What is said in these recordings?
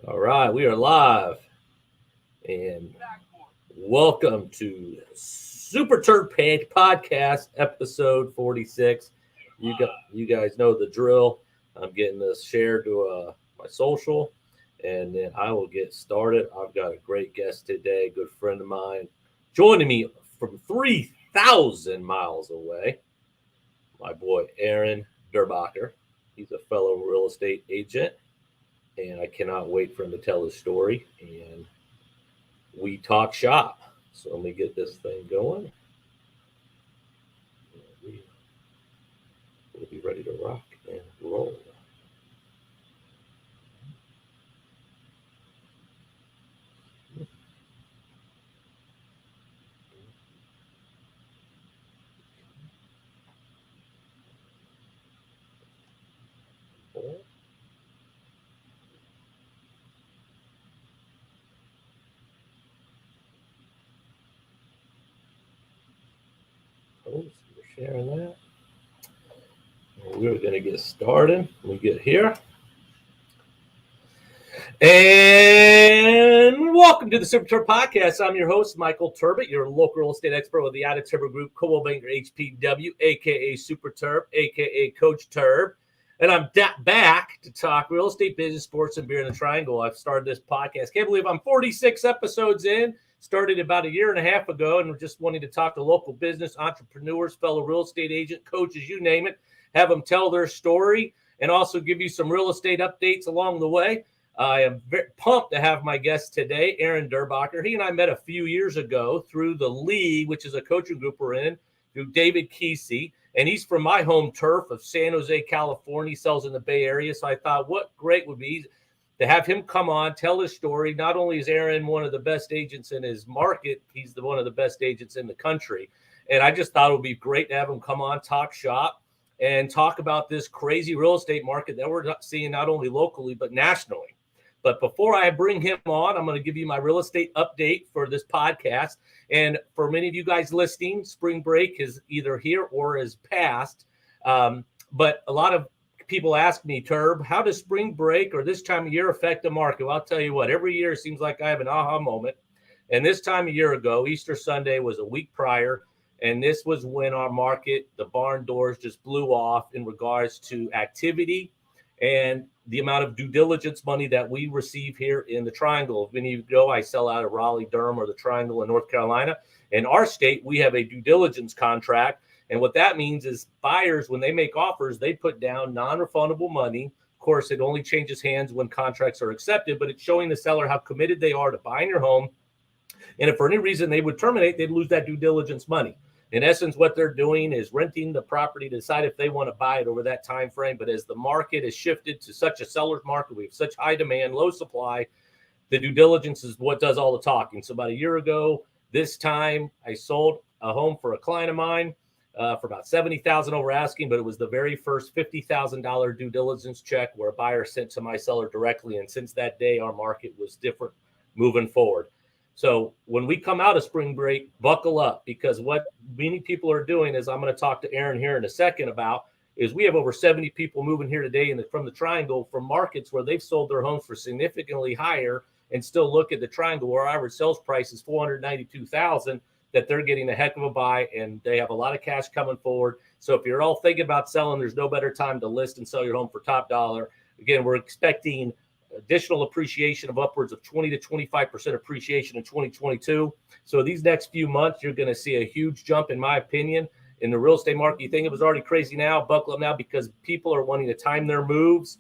All right, we are live, and welcome to Super Terb Podcast, episode 46. You guys know the drill. I'm getting this shared to my social, and then I will get started. I've got a great guest today, good friend of mine, joining me from 3,000 miles away. My boy Aaron Derbacher. He's a fellow real estate agent, and I cannot wait for him to tell his story. And we talk shop. So let me get this thing going. We'll be ready to rock and roll. We're sharing that. We're going to get started. We get here. And welcome to the Super Terb Podcast. I'm your host, Michael Terb, your local real estate expert with the Terb Group, Coldwell Banker HPW, aka Super Terb, aka Coach Terb. And I'm back to talk real estate, business, sports, and beer in the triangle. I've started this podcast. Can't believe I'm 46 episodes in. Started about a year and a half ago, and we're just wanting to talk to local business, entrepreneurs, fellow real estate agent, coaches, you name it, have them tell their story, and also give you some real estate updates along the way. I am very pumped to have my guest today, Aaron Derbacher. He and I met a few years ago through the League, which is a coaching group we're in, through David Kesey. And he's from my home turf of San Jose, California. He sells in the Bay Area. So I thought what great would be to have him come on, tell his story. Not only is Aaron one of the best agents in his market, he's one of the best agents in the country. And I just thought it would be great to have him come on, talk shop, and talk about this crazy real estate market that we're seeing not only locally, but nationally. But before I bring him on, I'm going to give you my real estate update for this podcast. And for many of you guys listening, spring break is either here or is past. But a lot of people ask me, Terb, how does spring break or this time of year affect the market? Well, I'll tell you what, every year it seems like I have an aha moment. And this time a year ago, Easter Sunday was a week prior. And this was when our market, the barn doors just blew off in regards to activity and the amount of due diligence money that we receive here in the Triangle. If many of you know, I sell out of Raleigh, Durham, or the Triangle in North Carolina. In our state, we have a due diligence contract. And what that means is buyers, when they make offers, they put down non-refundable money. Of course, it only changes hands when contracts are accepted, but it's showing the seller how committed they are to buying your home. And if for any reason they would terminate, they'd lose that due diligence money. In essence, what they're doing is renting the property to decide if they want to buy it over that time frame. But as the market has shifted to such a seller's market, we have such high demand, low supply, the due diligence is what does all the talking. So about a year ago, this time, I sold a home for a client of mine for about $70,000 over asking, but it was the very first $50,000 due diligence check where a buyer sent to my seller directly. And since that day, our market was different moving forward. So when we come out of spring break, buckle up, because what many people are doing is I'm going to talk to Aaron here in a second about is we have over 70 people moving here today from the Triangle from markets where they've sold their homes for significantly higher and still look at the Triangle where our average sales price is $492,000, that they're getting a heck of a buy and they have a lot of cash coming forward. So if you're all thinking about selling, there's no better time to list and sell your home for top dollar. Again, we're expecting additional appreciation of upwards of 20 to 25% appreciation in 2022. So these next few months, you're going to see a huge jump, in my opinion, in the real estate market. You think it was already crazy now, buckle up now, because people are wanting to time their moves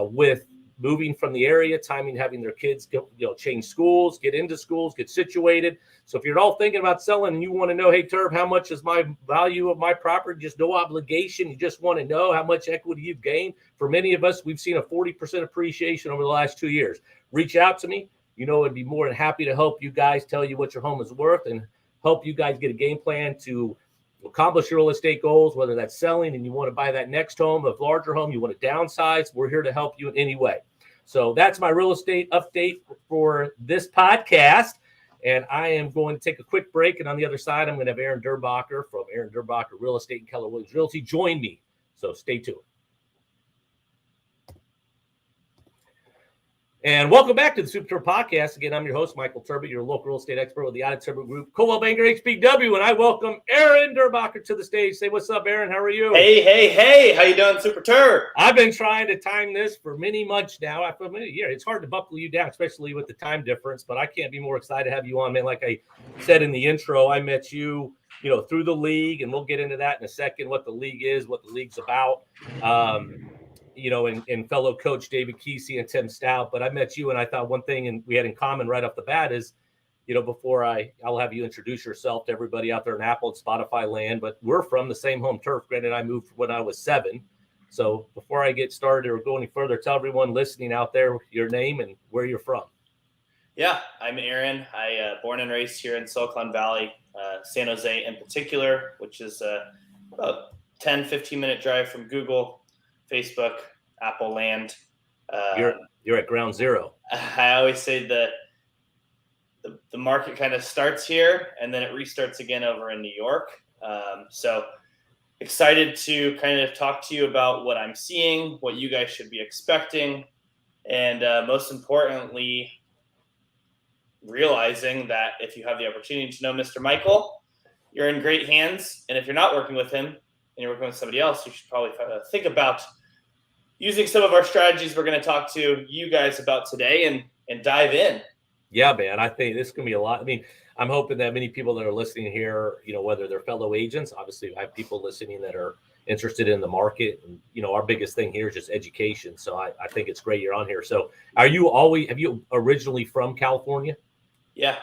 with moving from the area, timing having their kids change schools, get into schools, get situated. So if you're all thinking about selling and you want to know, hey, Terb, how much is my value of my property? Just no obligation. You just want to know how much equity you've gained. For many of us, we've seen a 40% appreciation over the last 2 years. Reach out to me. I'd be more than happy to help you guys tell you what your home is worth and help you guys get a game plan to accomplish your real estate goals, whether that's selling and you want to buy that next home, a larger home, you want to downsize. We're here to help you in any way. So that's my real estate update for this podcast. And I am going to take a quick break. And on the other side, I'm going to have Aaron Derbacher from Aaron Derbacher Real Estate and Keller Williams Realty join me. So stay tuned. And welcome back to the Super Terb Podcast. Again, I'm your host, Michael Terb, your local real estate expert with the Terb Group, Coldwell Banker HPW, and I welcome Aaron Derbacher to the stage. Say what's up, Aaron. How are you? Hey. How you doing, Super Terb? I've been trying to time this for many months now. After many years, it's hard to buckle you down, especially with the time difference, but I can't be more excited to have you on, man. Like I said in the intro, I met you, through the league, and we'll get into that in a second, what the league is, what the league's about. And fellow coach David Kesey and Tim Stout. But I met you, and I thought one thing and we had in common right off the bat is, before I'll have you introduce yourself to everybody out there in Apple and Spotify land, but we're from the same home turf. Granted, I moved when I was 7. So before I get started or go any further, tell everyone listening out there your name and where you're from. Yeah, I'm Aaron. I born and raised here in Silicon Valley, San Jose in particular, which is about 10, 15-minute drive from Google, Facebook, Apple land. You're at ground zero. I always say the market kind of starts here and then it restarts again over in New York. So excited to kind of talk to you about what I'm seeing, what you guys should be expecting, and most importantly, realizing that if you have the opportunity to know Mr. Michael, you're in great hands. And if you're not working with him and you're working with somebody else, you should probably think about using some of our strategies we're going to talk to you guys about today and dive in. Yeah, man, I think this is going to be a lot. I mean, I'm hoping that many people that are listening here, whether they're fellow agents, obviously I have people listening that are interested in the market. And, our biggest thing here is just education. So I think it's great you're on here. So have you originally from California? Yeah.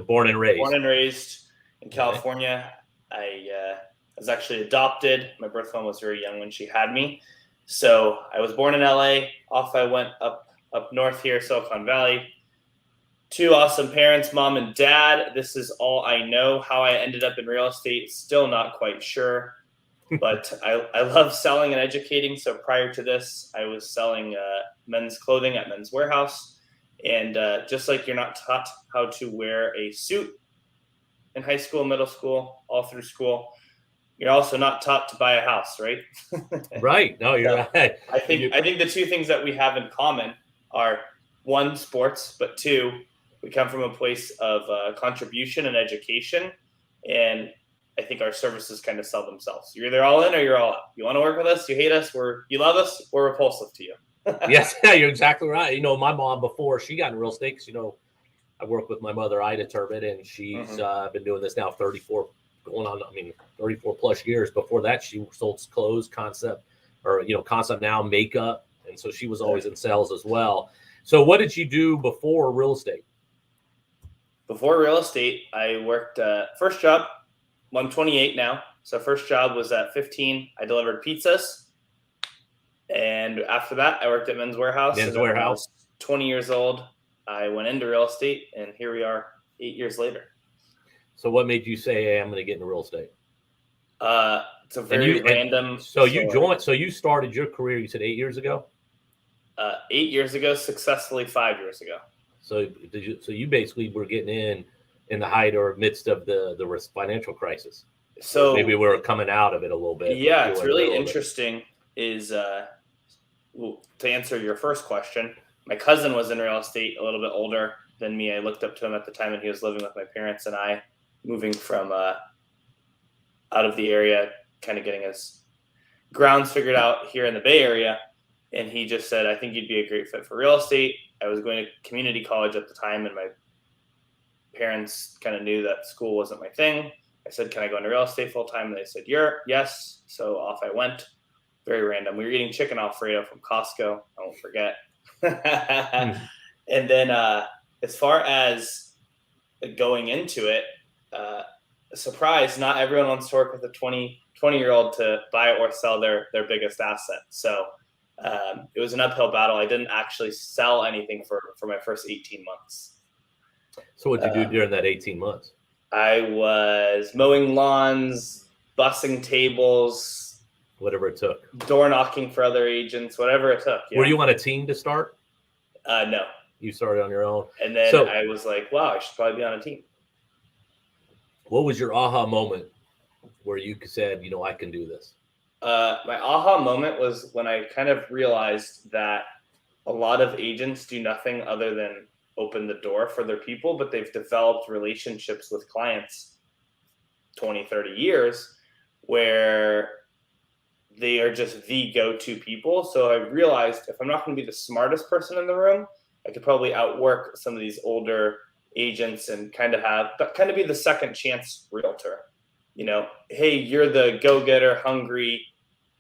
Born and raised. Born and raised in California. Okay. I was actually adopted. My birth mom was very young when she had me. So I was born in LA. Off I went up north here, Silicon Valley. 2 awesome parents, mom and dad. This is all I know. How I ended up in real estate, still not quite sure. But I love selling and educating. So prior to this, I was selling men's clothing at Men's Warehouse. And just like you're not taught how to wear a suit in high school, middle school, all through school, you're also not taught to buy a house, right? Right. No, you're right. I think the 2 things that we have in common are 1, sports, but 2, we come from a place of contribution and education. And I think our services kind of sell themselves. You're either all in or you're all out. You want to work with us, you hate us, you love us, we're repulsive to you. Yes, you're exactly right. My mom, before she got in real estate, I worked with my mother, Ida Terb, and she's been doing this now 34 plus years. Before that, she sold clothes, concept now, makeup. And so she was always in sales as well. So what did you do before real estate? Before real estate, I worked first job, I'm 28 now. So first job was at 15. I delivered pizzas. And after that, I worked at Men's Warehouse. Men's Warehouse. I was 20 years old. I went into real estate, and here we are 8 years later. So what made you say, hey, I'm going to get into real estate? It's a very random. So you started your career, you said 8 years ago? 8 years ago, successfully 5 years ago. So you basically were getting in the height or midst of the financial crisis. So maybe we're coming out of it a little bit. Yeah, it's really interesting is to answer your first question, my cousin was in real estate, a little bit older than me. I looked up to him at the time, and he was living with my parents and I, moving from out of the area, kind of getting his grounds figured out here in the Bay Area. And he just said, I think you'd be a great fit for real estate. I was going to community college at the time, and my parents kind of knew that school wasn't my thing. I said, can I go into real estate full time? And they said, yes. So off I went. Very random. We were eating chicken Alfredo from Costco. I won't forget. And then as far as going into it, surprise, not everyone wants to work with a 20-year-old to buy or sell their biggest asset. So it was an uphill battle. I didn't actually sell anything for my first 18 months. So what did you do during that 18 months? I was mowing lawns, bussing tables, whatever it took, door knocking for other agents, whatever it took. Yeah. Were you on a team to start? No. You started on your own. And then I was like, wow, I should probably be on a team. What was your aha moment where you said, I can do this? My aha moment was when I kind of realized that a lot of agents do nothing other than open the door for their people, but they've developed relationships with clients 20, 30 years where they are just the go-to people. So I realized if I'm not going to be the smartest person in the room, I could probably outwork some of these older agents and kind of be the second chance realtor. Hey, you're the go-getter, hungry,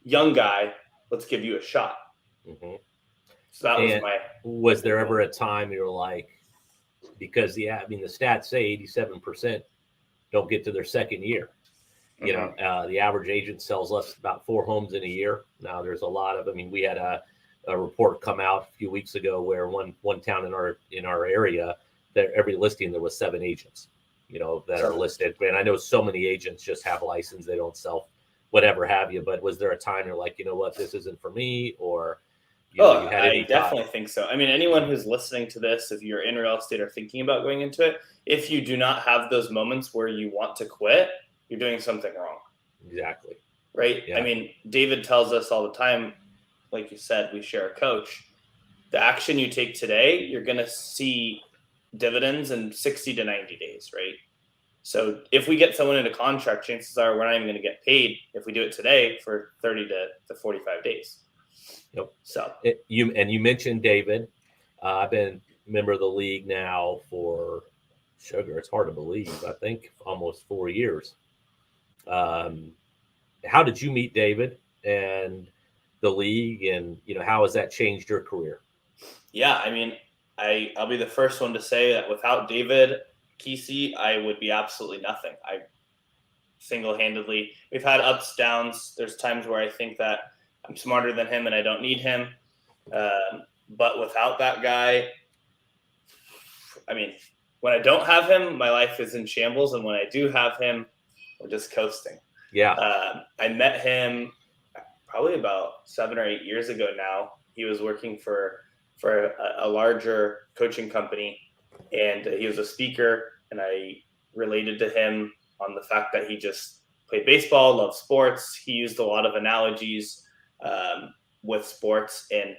young guy. Let's give you a shot. Mm-hmm. So that was Was there ever a time you were like, because the stats say 87% don't get to their second year. The average agent sells us about 4 homes in a year. Now there's a lot of, we had a report come out a few weeks ago where one town in our area, that every listing there was 7 agents, that are listed. And I know so many agents just have a license, they don't sell whatever have you. But was there a time you're like, you know what, this isn't for me? Or I definitely think so. Anyone who's listening to this, if you're in real estate or thinking about going into it, if you do not have those moments where you want to quit, you're doing something wrong. Exactly. Right? Yeah. David tells us all the time, like you said, we share a coach. The action you take today, you're going to see dividends in 60 to 90 days, right? So if we get someone into contract, chances are we're not even going to get paid if we do it today for 30 to 45 days. Yep. So you mentioned David. I've been a member of the league now for it's hard to believe. I think almost 4 years. How did you meet David and the league, and how has that changed your career? Yeah, I'll be the first one to say that without David Kesey, I would be absolutely nothing. I single-handedly, we've had ups, downs. There's times where I think that I'm smarter than him and I don't need him. But without that guy, when I don't have him, my life is in shambles. And when I do have him, we're just coasting. Yeah. I met him probably about 7 or 8 years ago now. He was working for a larger coaching company, and he was a speaker, and I related to him on the fact that he just played baseball, loved sports. He used a lot of analogies with sports, and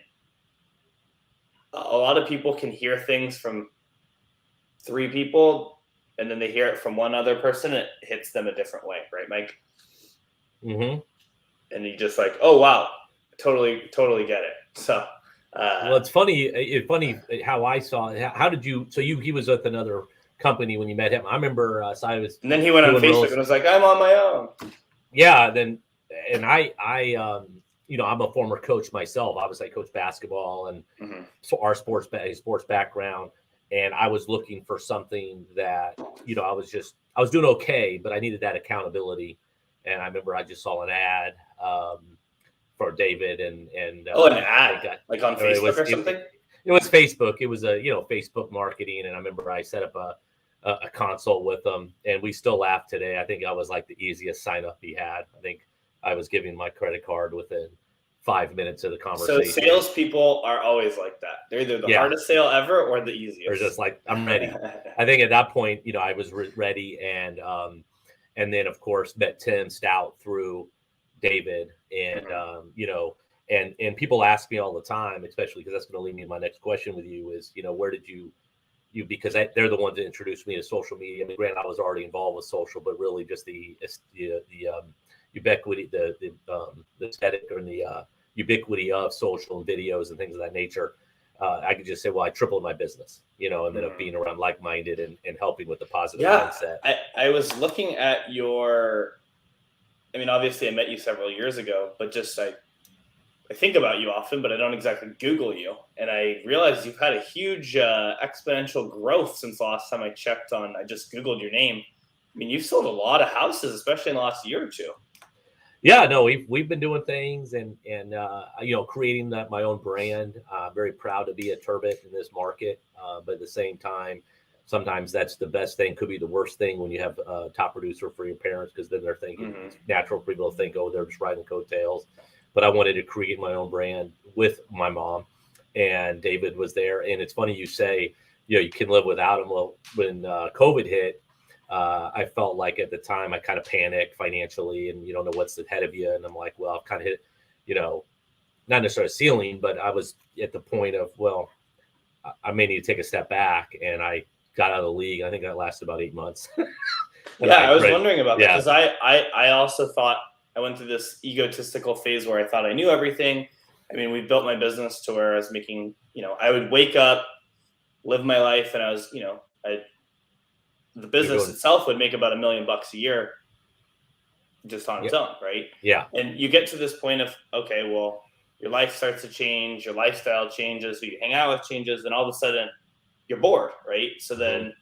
a lot of people can hear things from 3 people, and then they hear it from one other person, and it hits them a different way, right, Mike? Mm-hmm. And you just like, oh wow, totally get it. So well, it's funny how I saw it. How did you? So he was with another company when you met him. I remember. And then he went on Facebook and was like, I'm on my own. Yeah. And I I'm a former coach myself. Obviously, I coach basketball, and so our sports background. And I was looking for something that I was doing okay, but I needed that accountability. And I remember I just saw an ad for David and an ad like on Facebook or something. It was Facebook. It was Facebook marketing, and I remember I set up a consult with them, and we still laugh today. I think I was like the easiest sign up he had. I think I was giving my credit card within 5 minutes of the conversation. So salespeople are always like that. They're either the hardest sale ever or the easiest. Or just like, I'm ready. I think at that point, I was ready, and then of course met Tim Stout through David, and and people ask me all the time, especially because that's going to lead me to my next question with you is, where did you because they're the ones that introduced me to social media. Granted, I was already involved with social, but really just the ubiquity, the aesthetic, or the ubiquity of social and videos and things of that nature. I could just say, well, I tripled my business, and then of being around like-minded and helping with the positive mindset. I was looking at your, obviously I met you several years ago, but just I think about you often, but I don't exactly Google you. And I realized you've had a huge exponential growth since the last time I checked on, I just Googled your name. You've sold a lot of houses, especially in the last year or two. Yeah, no, we've been doing things and creating my own brand. Very proud to be a Turbit in this market, but at the same time, sometimes that's the best thing. Could be the worst thing when you have a top producer for your parents, because then they're thinking it's natural for people to think, oh, they're just riding coattails. But I wanted to create my own brand with my mom, and David was there. And it's funny you say, you can live without him. Well, when COVID hit, I felt like at the time I kind of panicked financially, and you don't know what's ahead of you. And I'm like, well, I've kind of hit, not necessarily a ceiling, but I was at the point of, well, I may need to take a step back, and I got out of the league. I think that lasted about 8 months. I was wondering about that, because I also thought I went through this egotistical phase where I thought I knew everything. I mean, we built my business to where I was making, I would wake up, live my life, and I was, the business itself would make about $1 million a year just on its own, right? Yeah. And you get to this point of, okay, well, your life starts to change, your lifestyle changes, who you hang out with changes, and all of a sudden you're bored, right? So then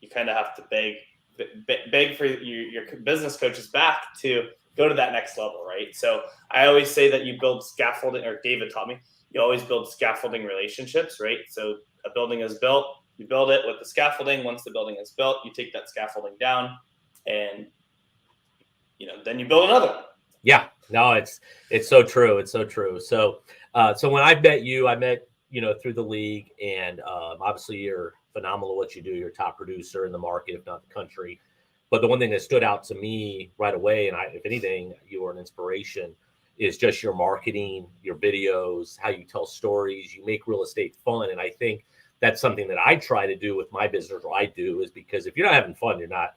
you kind of have to beg for your business coaches back to go to that next level, right? So I always say that you build scaffolding, or David taught me, you always build scaffolding relationships, right? So a building is built, you build it with the scaffolding. Once the building is built, you take that scaffolding down, and then you build another one. Yeah, no, it's so true. It's so true. So when I met you through the league, and obviously you're phenomenal at what you do. You're a top producer in the market, if not the country. But the one thing that stood out to me right away, and if anything, you were an inspiration, is just your marketing, your videos, how you tell stories. You make real estate fun, and I think that's something that I try to do with my business, or I do, is because if you're not having fun, you're not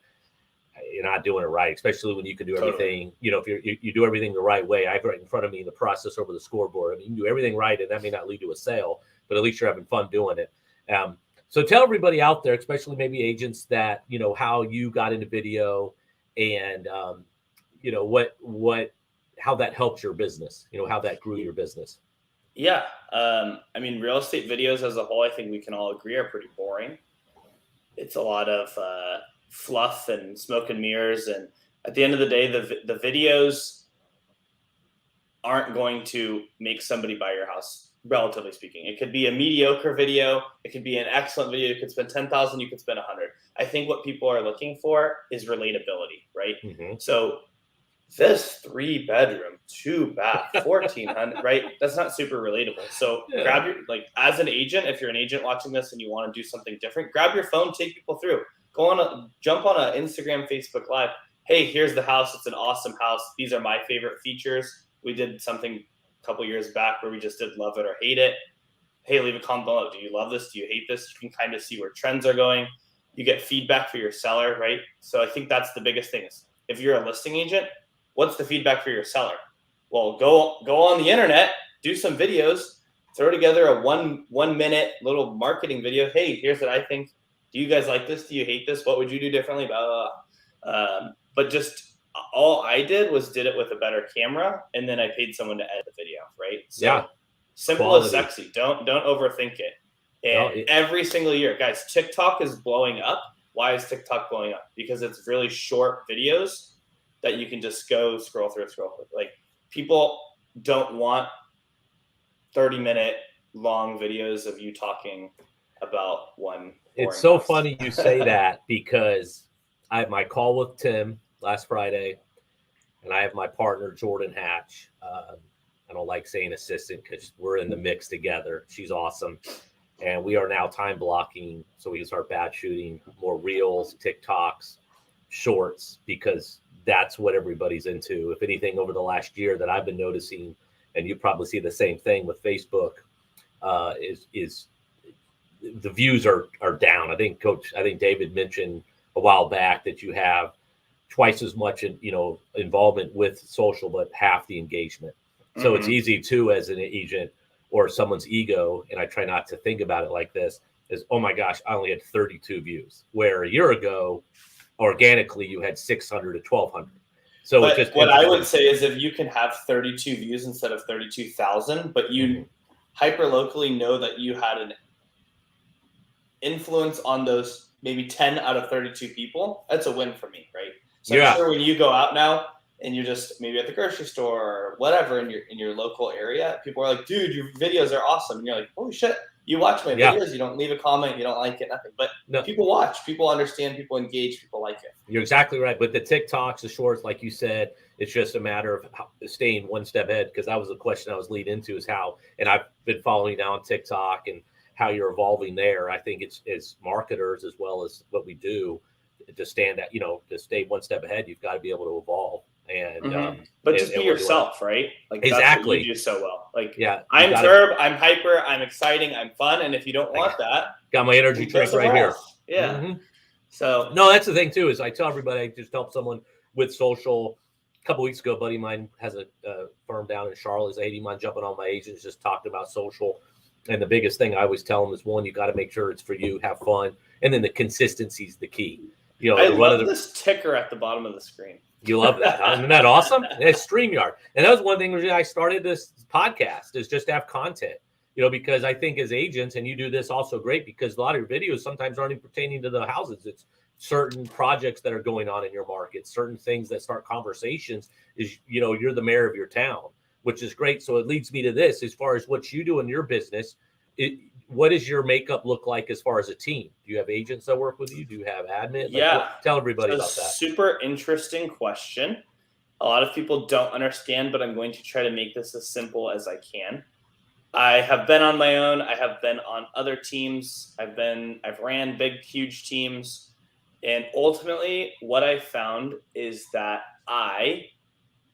doing it right, especially when you can do everything, if you do everything the right way. I have right in front of me the process over the scoreboard. I mean, you can do everything right, and that may not lead to a sale, but at least you're having fun doing it. So tell everybody out there, especially maybe agents, that, how you got into video, and, how that helped your business, how that grew your business. Yeah. I mean, real estate videos as a whole, I think we can all agree, are pretty boring. It's a lot of fluff and smoke and mirrors. And at the end of the day, the videos aren't going to make somebody buy your house, relatively speaking. It could be a mediocre video. It could be an excellent video. You could spend $10,000, you could spend $100. I think what people are looking for is relatability, right? Mm-hmm. So this 3-bedroom, 2-bath, 1,400, right? That's not super relatable. So grab as an agent, if you're an agent watching this and you want to do something different, grab your phone, take people through. Jump on a Instagram, Facebook Live. Hey, here's the house. It's an awesome house. These are my favorite features. We did something a couple years back where we just did love it or hate it. Hey, leave a comment below. Do you love this? Do you hate this? You can kind of see where trends are going. You get feedback for your seller, right? So I think that's the biggest thing. Is if you're a listing agent, what's the feedback for your seller? Well, go on the internet, do some videos, throw together a one minute little marketing video. Hey, here's what I think. Do you guys like this? Do you hate this? What would you do differently? Blah, blah, blah. But just all I did it with a better camera, and then I paid someone to edit the video, right? So simple as sexy. Don't overthink it. And every single year, guys, TikTok is blowing up. Why is TikTok blowing up? Because it's really short videos that you can just go scroll through. Like, people don't want 30-minute long videos of you talking about one. It's so funny you say that, because I had my call with Tim last Friday, and I have my partner, Jordan Hatch. I don't like saying assistant because we're in the mix together. She's awesome. And we are now time blocking so we can start batch shooting more reels, TikToks, shorts, because that's what everybody's into. If anything, over the last year that I've been noticing, and you probably see the same thing with Facebook, is the views are down. I think David mentioned a while back that you have twice as much involvement with social, but half the engagement. So it's easy too, as an agent or someone's ego, and I try not to think about it like this, is, oh my gosh, I only had 32 views, where a year ago organically you had 600 to 1,200. So what I would say is, if you can have 32 views instead of 32,000, but you hyper locally know that you had an influence on those maybe 10 out of 32 people, that's a win for me, right? So I'm sure when you go out now and you're just maybe at the grocery store or whatever in your local area, people are like, dude, your videos are awesome. And you're like, holy shit, you watch my videos, you don't leave a comment, you don't like it, nothing. But people watch, people understand, people engage, people like it. You're exactly right. But the TikToks, the shorts, like you said, it's just a matter of staying one step ahead, because that was the question I was leading into, is how, and I've been following now on TikTok and how you're evolving there. I think it's, as marketers, as well as what we do, to stand at, to stay one step ahead, you've got to be able to evolve. and but just be we'll do yourself, right? Like that's exactly what you do so well. Like yeah, I'm Terb, I'm hyper, I'm exciting, I'm fun, and if you don't want that, got my energy drink right here. Yeah. Mm-hmm. So no, that's the thing too. Is I tell everybody, I just help someone with social. A couple weeks ago, a buddy of mine has a firm down in Charlotte. He's 80 mind jumping on my agents, just talking about social. And the biggest thing I always tell them is one, you got to make sure it's for you, have fun, and then the consistency is the key. You know, I love this ticker at the bottom of the screen. You love that, huh? Isn't that awesome? It's StreamYard, and that was one thing I started this podcast is just to have content. You know, because I think as agents, and you do this also great because a lot of your videos sometimes aren't even pertaining to the houses. It's certain projects that are going on in your market, certain things that start conversations. Is you're the mayor of your town, which is great. So it leads me to this: as far as what you do in your business, what does your makeup look like as far as a team? Do you have agents that work with you? Do you have admin? Yeah, tell everybody about that. Super interesting question. A lot of people don't understand, but I'm going to try to make this as simple as I can. I have been on my own. I have been on other teams. I've ran big, huge teams. And ultimately, what I found is that I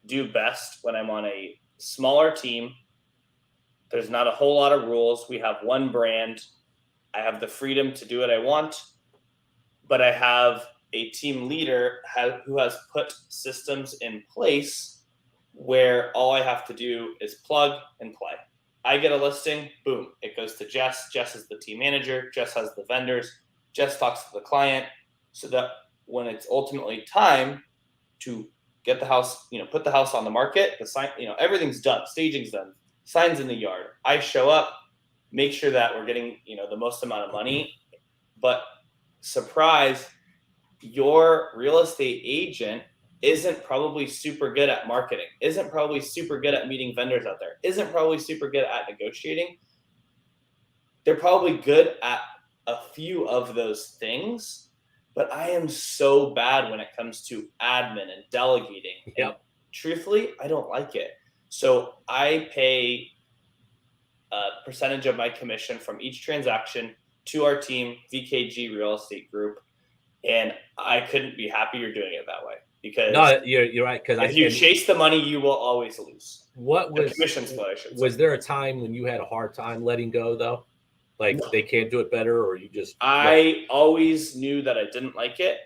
do best when I'm on a smaller team. There's not a whole lot of rules. We have one brand. I have the freedom to do what I want, but I have a team leader who has put systems in place where all I have to do is plug and play. I get a listing, boom, it goes to Jess. Jess is the team manager. Jess has the vendors. Jess talks to the client so that when it's ultimately time to get the house, put the house on the market, the sign, everything's done, staging's done, signs in the yard. I show up, make sure that we're getting, the most amount of money. But surprise, your real estate agent isn't probably super good at marketing, isn't probably super good at meeting vendors out there, isn't probably super good at negotiating. They're probably good at a few of those things, but I am so bad when it comes to admin and delegating. Yep. And truthfully, I don't like it. So I pay a percentage of my commission from each transaction to our team, VKG Real Estate Group. And I couldn't be happier doing it that way because no, you're right. Because if you chase the money, you will always lose. What was the commission split? I should say. Was there a time when you had a hard time letting go though? Like no. They can't do it better, or you just? I always knew that I didn't like it.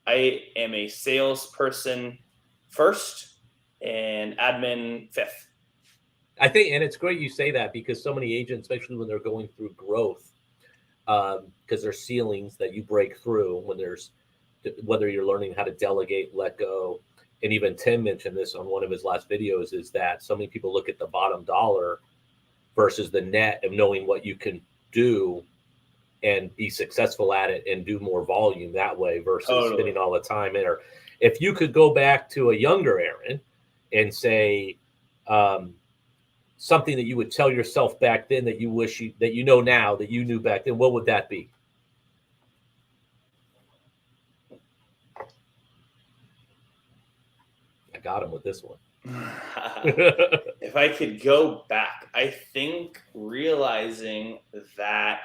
I am a salesperson first and admin fifth. I think, and it's great you say that because so many agents, especially when they're going through growth, because there's ceilings that you break through when there's, whether you're learning how to delegate, let go, and even Tim mentioned this on one of his last videos, is that so many people look at the bottom dollar versus the net of knowing what you can do and be successful at it and do more volume that way versus spending all the time in. Or if you could go back to a younger Aaron and say, something that you would tell yourself back then that you wish that you know now that you knew back then, what would that be? I got him with this one. If I could go back, I think realizing that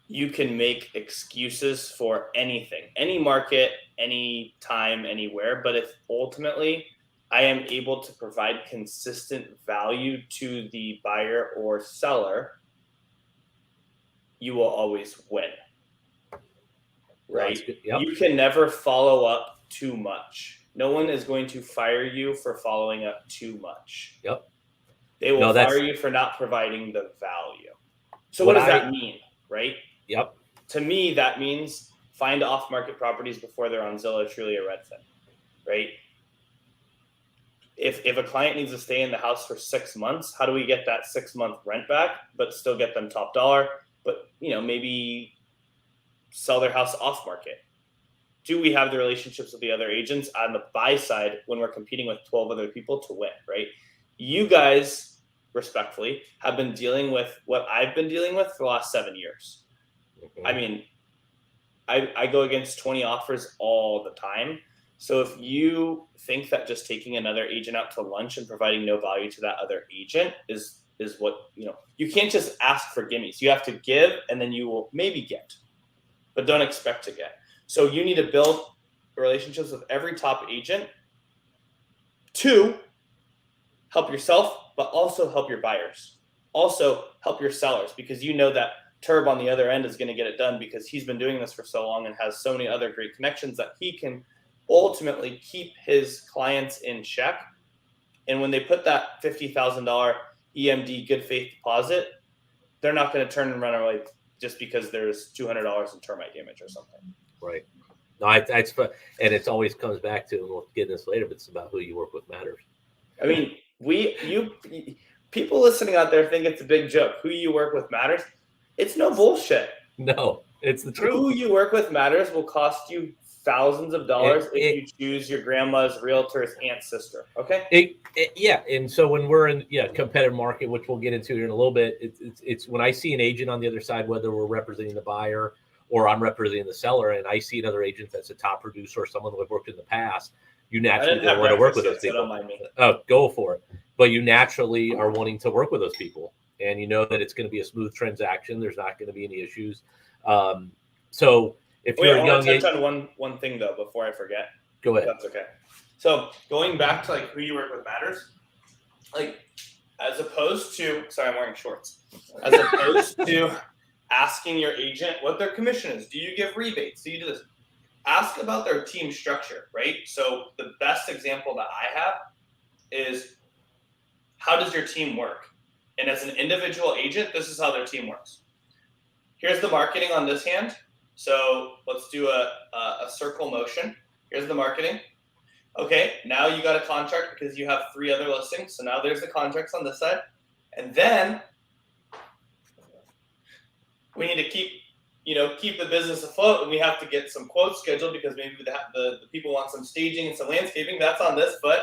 you can make excuses for anything, any market, any time, anywhere. But if ultimately I am able to provide consistent value to the buyer or seller, you will always win. Right? Yep. You can never follow up too much. No one is going to fire you for following up too much. Yep. They will fire you for not providing the value. So what does that mean, right? Yep. To me, that means find off-market properties before they're on Zillow, Trulia, or Redfin, right? If a client needs to stay in the house for 6 months, how do we get that 6-month rent back, but still get them top dollar, but maybe sell their house off-market? Do we have the relationships with the other agents on the buy side when we're competing with 12 other people to win, right? You guys, respectfully, have been dealing with what I've been dealing with for the last 7 years. Mm-hmm. I mean, I go against 20 offers all the time. So if you think that just taking another agent out to lunch and providing no value to that other agent is what, you can't just ask for gimmies. You have to give, and then you will maybe get, but don't expect to get. So you need to build relationships with every top agent Two, help yourself, but also help your buyers. Also help your sellers, because you know that Terb on the other end is going to get it done because he's been doing this for so long and has so many other great connections that he can ultimately keep his clients in check. And when they put that $50,000 EMD good faith deposit, they're not going to turn and run away just because there's $200 in termite damage or something. Right. No, it's and it always comes back to, and we'll get this later, but it's about who you work with matters. I mean, people listening out there think it's a big joke. Who you work with matters. It's no bullshit. No, it's the truth. Who you work with matters will cost you thousands of dollars if you choose your grandma's realtor's aunt's sister. Okay. Yeah, and so when we're in competitive market, which we'll get into here in a little bit, it's when I see an agent on the other side, whether we're representing the buyer or I'm representing the seller, and I see another agent that's a top producer or someone that we've worked in the past, you naturally don't want to work with those people. So don't mind me. Oh, go for it. But you naturally are wanting to work with those people, and you know that it's going to be a smooth transaction. There's not going to be any issues. So if you're a young agent, touch on one thing though before I forget. Go ahead. That's okay. So going back to like who you work with matters, like as opposed to, sorry, I'm wearing shorts. As opposed to asking your agent what their commission is. Do you give rebates? Do you do this? Ask about their team structure, right? So the best example that I have is, how does your team work? And as an individual agent, this is how their team works. Here's the marketing on this hand. So let's do a circle motion. Here's the marketing. Okay, now you got a contract because you have 3 other listings. So now there's the contracts on this side. And then we need to keep the business afloat, and we have to get some quotes scheduled because maybe the people want some staging and some landscaping. That's on this foot,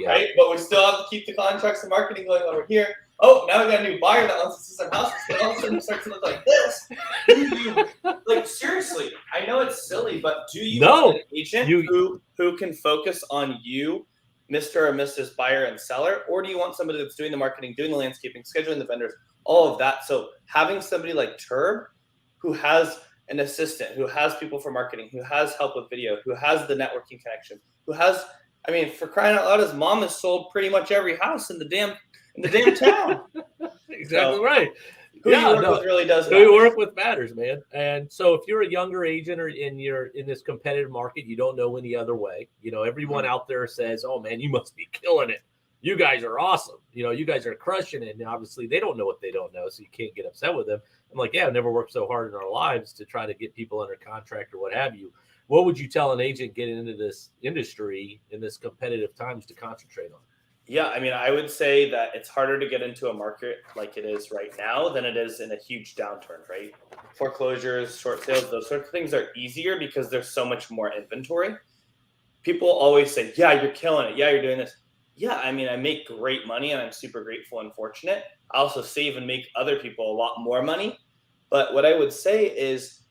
right? But we still have to keep the contracts and marketing going over here. Oh, now we got a new buyer that wants to see some houses, but all of a sudden it starts to look like this. Like, seriously, I know it's silly, but do you want an agent who can focus on you, Mr. or Mrs. Buyer and Seller, or do you want somebody that's doing the marketing, doing the landscaping, scheduling the vendors, all of that? So having somebody like Terb, who has an assistant, who has people for marketing, who has help with video, who has the networking connection, who has, I mean, for crying out loud, his mom has sold pretty much every house in the damn town. Exactly so, right. Who you work with really does matter. Who you work with matters, man. And so if you're a younger agent or you're in this competitive market, you don't know any other way. Everyone out there says, oh man, you must be killing it. You guys are awesome. You guys are crushing it. And obviously they don't know what they don't know, so you can't get upset with them. I'm like, yeah, I've never worked so hard in our lives to try to get people under contract or what have you. What would you tell an agent getting into this industry in this competitive times to concentrate on? Yeah, I mean, I would say that it's harder to get into a market like it is right now than it is in a huge downturn, right? Foreclosures, short sales, those sorts of things are easier because there's so much more inventory. People always say, yeah, you're killing it. Yeah, you're doing this. Yeah, I mean, I make great money and I'm super grateful and fortunate. I also save and make other people a lot more money. But what I would say is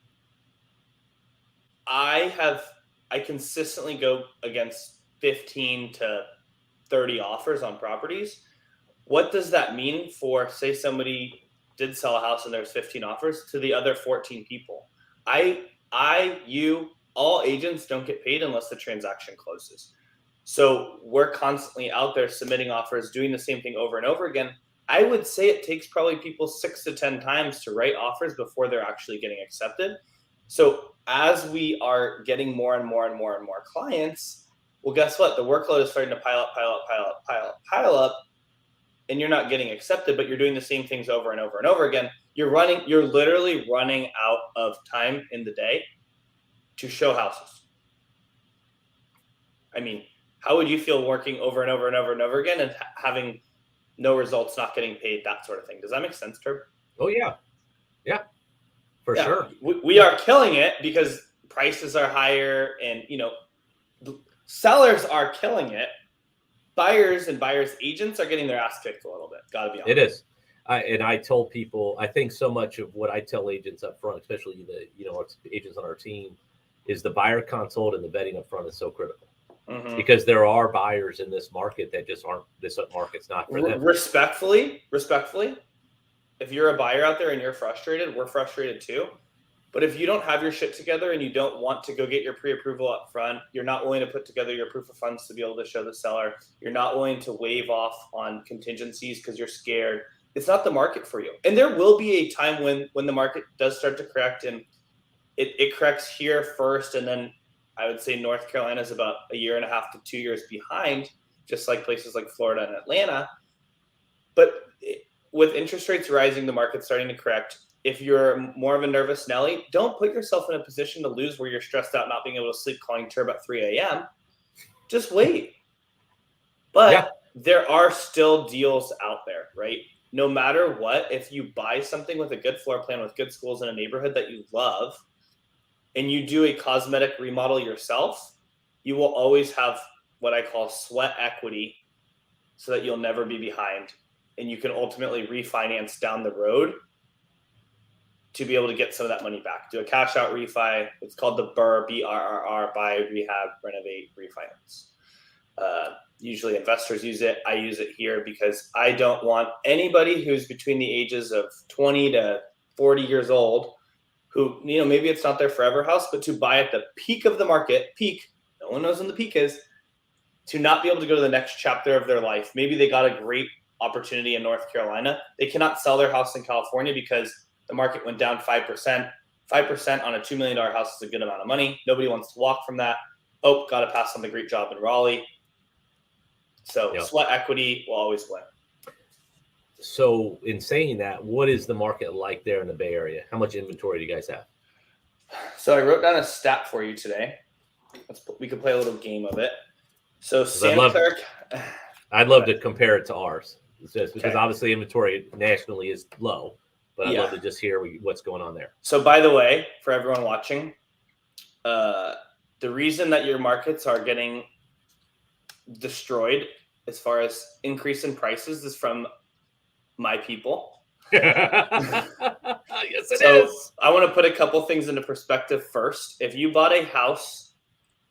I consistently go against 15 to 30 offers on properties. What does that mean for, say, somebody did sell a house and there's 15 offers to the other 14 people? All agents don't get paid unless the transaction closes. So we're constantly out there submitting offers, doing the same thing over and over again. I would say it takes probably people 6 to 10 times to write offers before they're actually getting accepted. So as we are getting more and more and more and more clients, well, guess what? The workload is starting to pile up, and you're not getting accepted, but you're doing the same things over and over and over again. You're literally running out of time in the day to show houses. I mean, how would you feel working over and over and over and over again and having no results, not getting paid, that sort of thing? Does that make sense, Terb? Oh, yeah. Yeah, for sure. We are killing it because prices are higher and, sellers are killing it. Buyers and buyers agents are getting their ass kicked a little bit. Got to be honest. It is. I told people, I think so much of what I tell agents up front, especially the agents on our team, is the buyer consult and the vetting up front is so critical. Mm-hmm. Because there are buyers in this market that just aren't, this market's not for them. Respectfully, if you're a buyer out there and you're frustrated, we're frustrated too. But if you don't have your shit together and you don't want to go get your pre-approval up front, you're not willing to put together your proof of funds to be able to show the seller, you're not willing to waive off on contingencies because you're scared, it's not the market for you. And there will be a time when the market does start to correct, and it corrects here first, and then I would say North Carolina is about 1.5 to 2 years behind, just like places like Florida and Atlanta. But with interest rates rising, the market's starting to correct. If you're more of a nervous Nelly, don't put yourself in a position to lose where you're stressed out, not being able to sleep, calling Terb at 3 a.m. Just wait. But there are still deals out there, right? No matter what, if you buy something with a good floor plan, with good schools in a neighborhood that you love, and you do a cosmetic remodel yourself, you will always have what I call sweat equity so that you'll never be behind. And you can ultimately refinance down the road to be able to get some of that money back. Do a cash out refi. It's called the BRRRR, B-R-R-R, buy, rehab, renovate, refinance. Usually investors use it. I use it here because I don't want anybody who's between the ages of 20 to 40 years old who, maybe it's not their forever house, but to buy at the peak of the market, no one knows when the peak is, to not be able to go to the next chapter of their life. Maybe they got a great opportunity in North Carolina. They cannot sell their house in California because the market went down 5%. 5% on a $2 million house is a good amount of money. Nobody wants to walk from that. Oh, got to pass on the great job in Raleigh. So sweat equity will always win. So in saying that, what is the market like there in the Bay Area? How much inventory do you guys have? So I wrote down a stat for you today. We could play a little game of it. So Santa Clara. I'd love to compare it to ours. Just because obviously inventory nationally is low, but I'd love to just hear what's going on there. So by the way, for everyone watching, the reason that your markets are getting destroyed as far as increase in prices is from my people. Yes, it is. I want to put a couple things into perspective first. If you bought a house,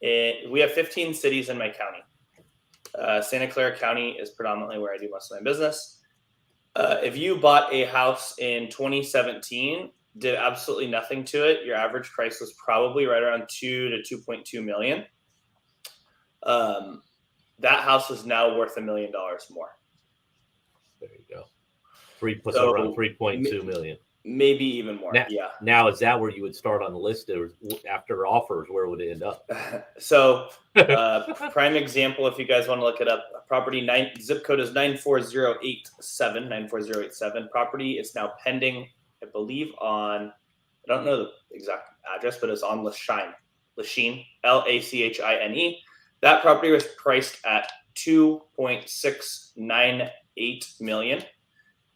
we have 15 cities in my county. Santa Clara County is predominantly where I do most of my business. If you bought a house in 2017, did absolutely nothing to it, your average price was probably right around 2 to 2.2 million. That house is now worth $1 million more. There you go. Around 3.2 million. Maybe even more. Now, is that where you would start on the list, or after offers, where would it end up? So, prime example, if you guys want to look it up, property zip code is 94087. Property is now pending, I believe, on, I don't know the exact address, but it's on Lachine, Lachine. That property was priced at $2.698 million.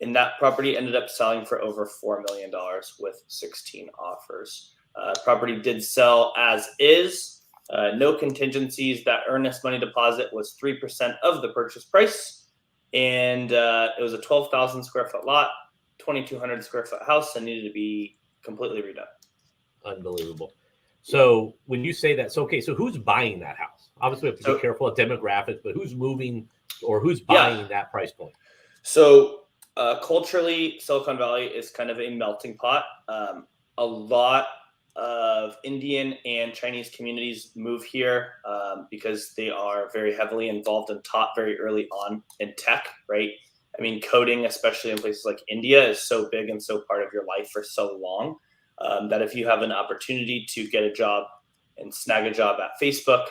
And that property ended up selling for over $4 million with 16 offers. Property did sell as is, no contingencies. That earnest money deposit was 3% of the purchase price. And it was a 12,000 square foot lot, 2,200 square foot house, and needed to be completely redone. Unbelievable. So when you say that, so who's buying that house? Obviously, we have to be careful of demographics, but who's moving or who's buying that price point? So culturally, Silicon Valley is kind of a melting pot. A lot of Indian and Chinese communities move here because they are very heavily involved and taught very early on in tech, right? I mean, coding, especially in places like India, is so big and so part of your life for so long that if you have an opportunity to get a job and snag a job at Facebook,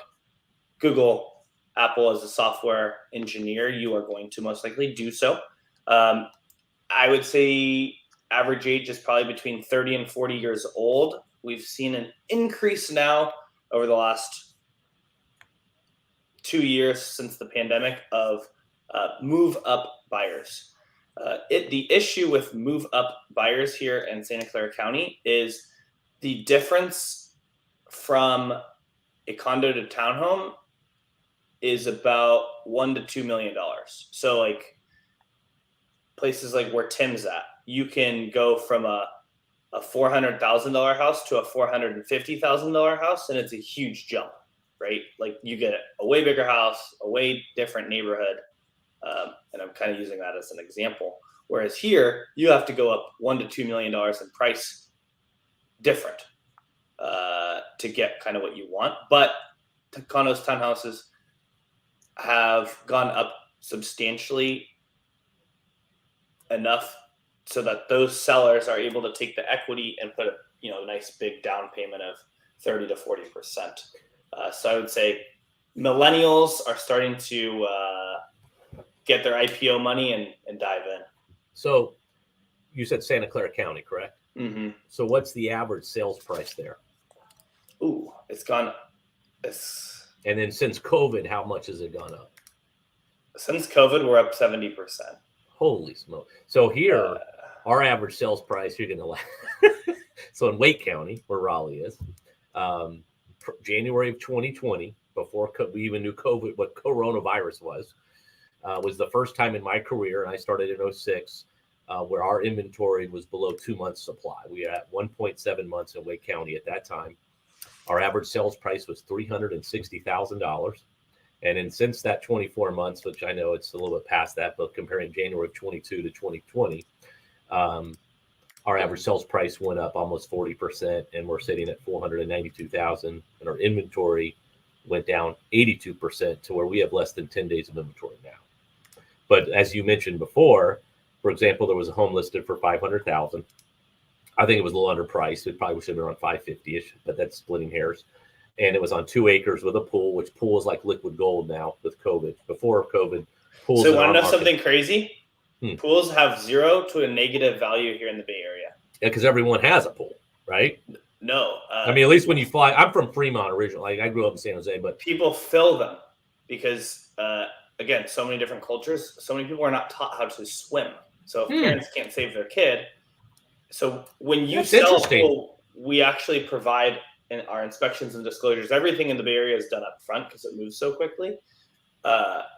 Google, Apple as a software engineer, you are going to most likely do so. I would say average age is probably between 30 and 40 years old. We've seen an increase now over the last 2 years since the pandemic of move up buyers. The issue with move up buyers here in Santa Clara County is the difference from a condo to townhome is about $1 to $2 million. So like places like where Tim's at, you can go from a $400,000 house to a $450,000 house, and it's a huge jump, right? Like you get a way bigger house, a way different neighborhood, and I'm kind of using that as an example. Whereas here, you have to go up $1 to $2 million in price different to get kind of what you want. But condos, townhouses have gone up substantially enough so that those sellers are able to take the equity and put a nice big down payment of 30 to 40%. So I would say millennials are starting to get their IPO money and dive in. So you said Santa Clara County, correct? Mm-hmm. So what's the average sales price there? Ooh, it's gone. And then since COVID, how much has it gone up? Since COVID, we're up 70%. Holy smoke. So here, our average sales price, you're going to laugh. So in Wake County, where Raleigh is, January of 2020, before we even knew COVID, what coronavirus was the first time in my career, and I started in 2006, where our inventory was below 2 months supply. We were at 1.7 months in Wake County at that time. Our average sales price was $360,000. And then since that 24 months, which I know it's a little bit past that, but comparing January of 22 to 2020, our average sales price went up almost 40%, and we're sitting at $492,000, and our inventory went down 82% to where we have less than 10 days of inventory now. But as you mentioned before, for example, there was a home listed for $500,000. I think it was a little underpriced. It probably should have been around 550-ish, but that's splitting hairs. And it was on 2 acres with a pool, which pool is like liquid gold now with COVID. Before COVID, pools. So, want to know something crazy? Pools have 0 to a negative value here in the Bay Area. Yeah, because everyone has a pool, right? No. I mean, at least when you fly, I'm from Fremont originally. I grew up in San Jose, but people fill them because, again, so many different cultures. So many people are not taught how to swim. So if parents can't save their kid, so when you sell a pool, we actually provide in our inspections and disclosures, everything in the Bay Area is done up front because it moves so quickly.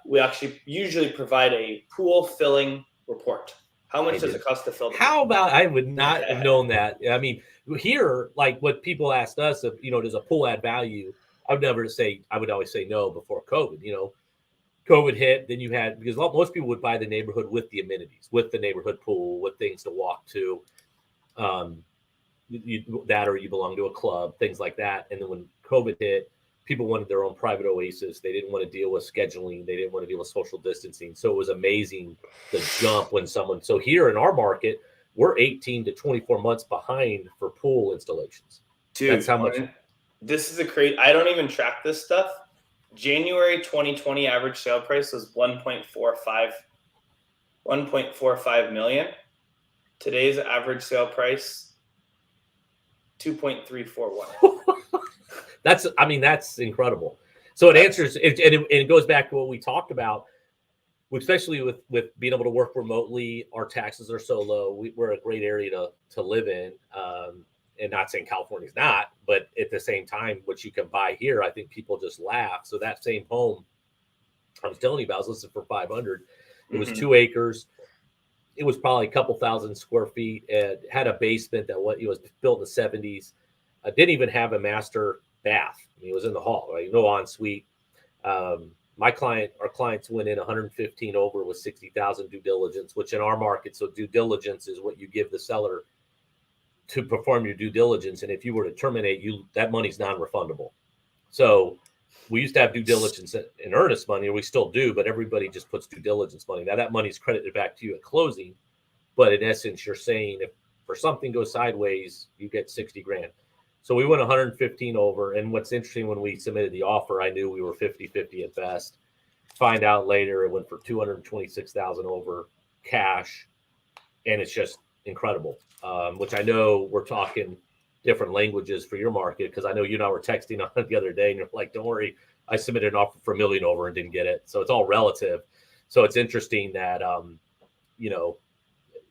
We actually usually provide a pool filling report. How much does it cost to fill? How about, I would not have known that. I mean, here, like what people asked us, if, does a pool add value? I would always say no before COVID. COVID hit, then you had, because most people would buy the neighborhood with the amenities, with the neighborhood pool, with things to walk to. Or you belong to a club, things like that. And then when COVID hit, people wanted their own private oasis. They didn't want to deal with scheduling. They didn't want to deal with social distancing. So it was amazing the jump when so here in our market, we're 18 to 24 months behind for pool installations. Dude, that's how much. This is I don't even track this stuff. January 2020 average sale price was 1.45 million. Today's average sale price, 2.341. That's incredible. So it answers it, and it goes back to what we talked about, especially with being able to work remotely. Our taxes are so low. We're a great area to live in. And not saying California's not, but at the same time, what you can buy here, I think people just laugh. So that same home I was telling you about, I was listed for 500. It was 2 acres. It was probably a couple thousand square feet. It had a basement that it was built in the 70s. I didn't even have a master bath. I mean, it was in the hall, right? No ensuite. Our clients went in 115 over with 60,000 due diligence, which in our market, so due diligence is what you give the seller to perform your due diligence. And if you were to terminate, that money's non-refundable. So we used to have due diligence in earnest money, or we still do, but everybody just puts due diligence money. Now that money's credited back to you at closing, but in essence, you're saying if for something goes sideways, you get 60 grand. So we went 115 over. And what's interesting, when we submitted the offer, I knew we were 50-50 at best. Find out later, it went for 226,000 over cash. And it's just incredible, which I know we're talking different languages for your market, because I know you and I were texting on it the other day, and you're like, don't worry, I submitted an offer for $1 million over and didn't get it. So it's all relative. So it's interesting that,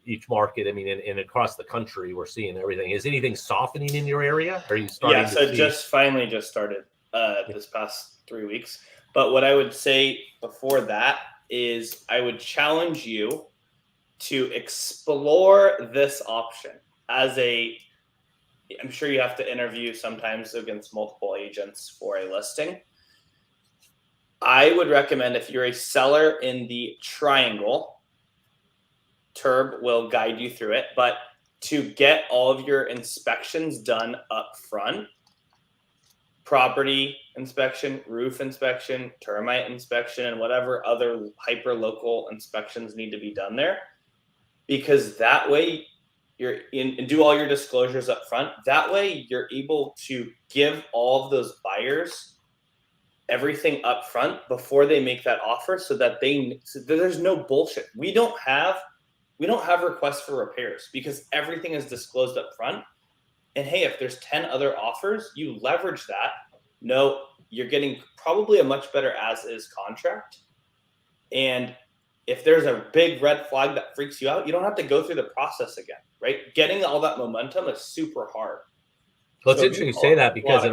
each market, I mean, and across the country, we're seeing everything. Is anything softening in your area? Are you starting to see? Just started this past 3 weeks. But what I would say before that is I would challenge you to explore this option I'm sure you have to interview sometimes against multiple agents for a listing. I would recommend, if you're a seller in the triangle, Terb will guide you through it. But to get all of your inspections done up front. Property inspection, roof inspection, termite inspection, and whatever other hyper local inspections need to be done there. Because that way you're in and do all your disclosures up front. That way you're able to give all of those buyers everything up front before they make that offer, so that there's no bullshit. We don't have requests for repairs because everything is disclosed up front. And hey, if there's 10 other offers, you leverage that. No, you're getting probably a much better as-is contract. And if there's a big red flag that freaks you out, you don't have to go through the process again, right? Getting all that momentum is super hard. Well, it's interesting you say that, because in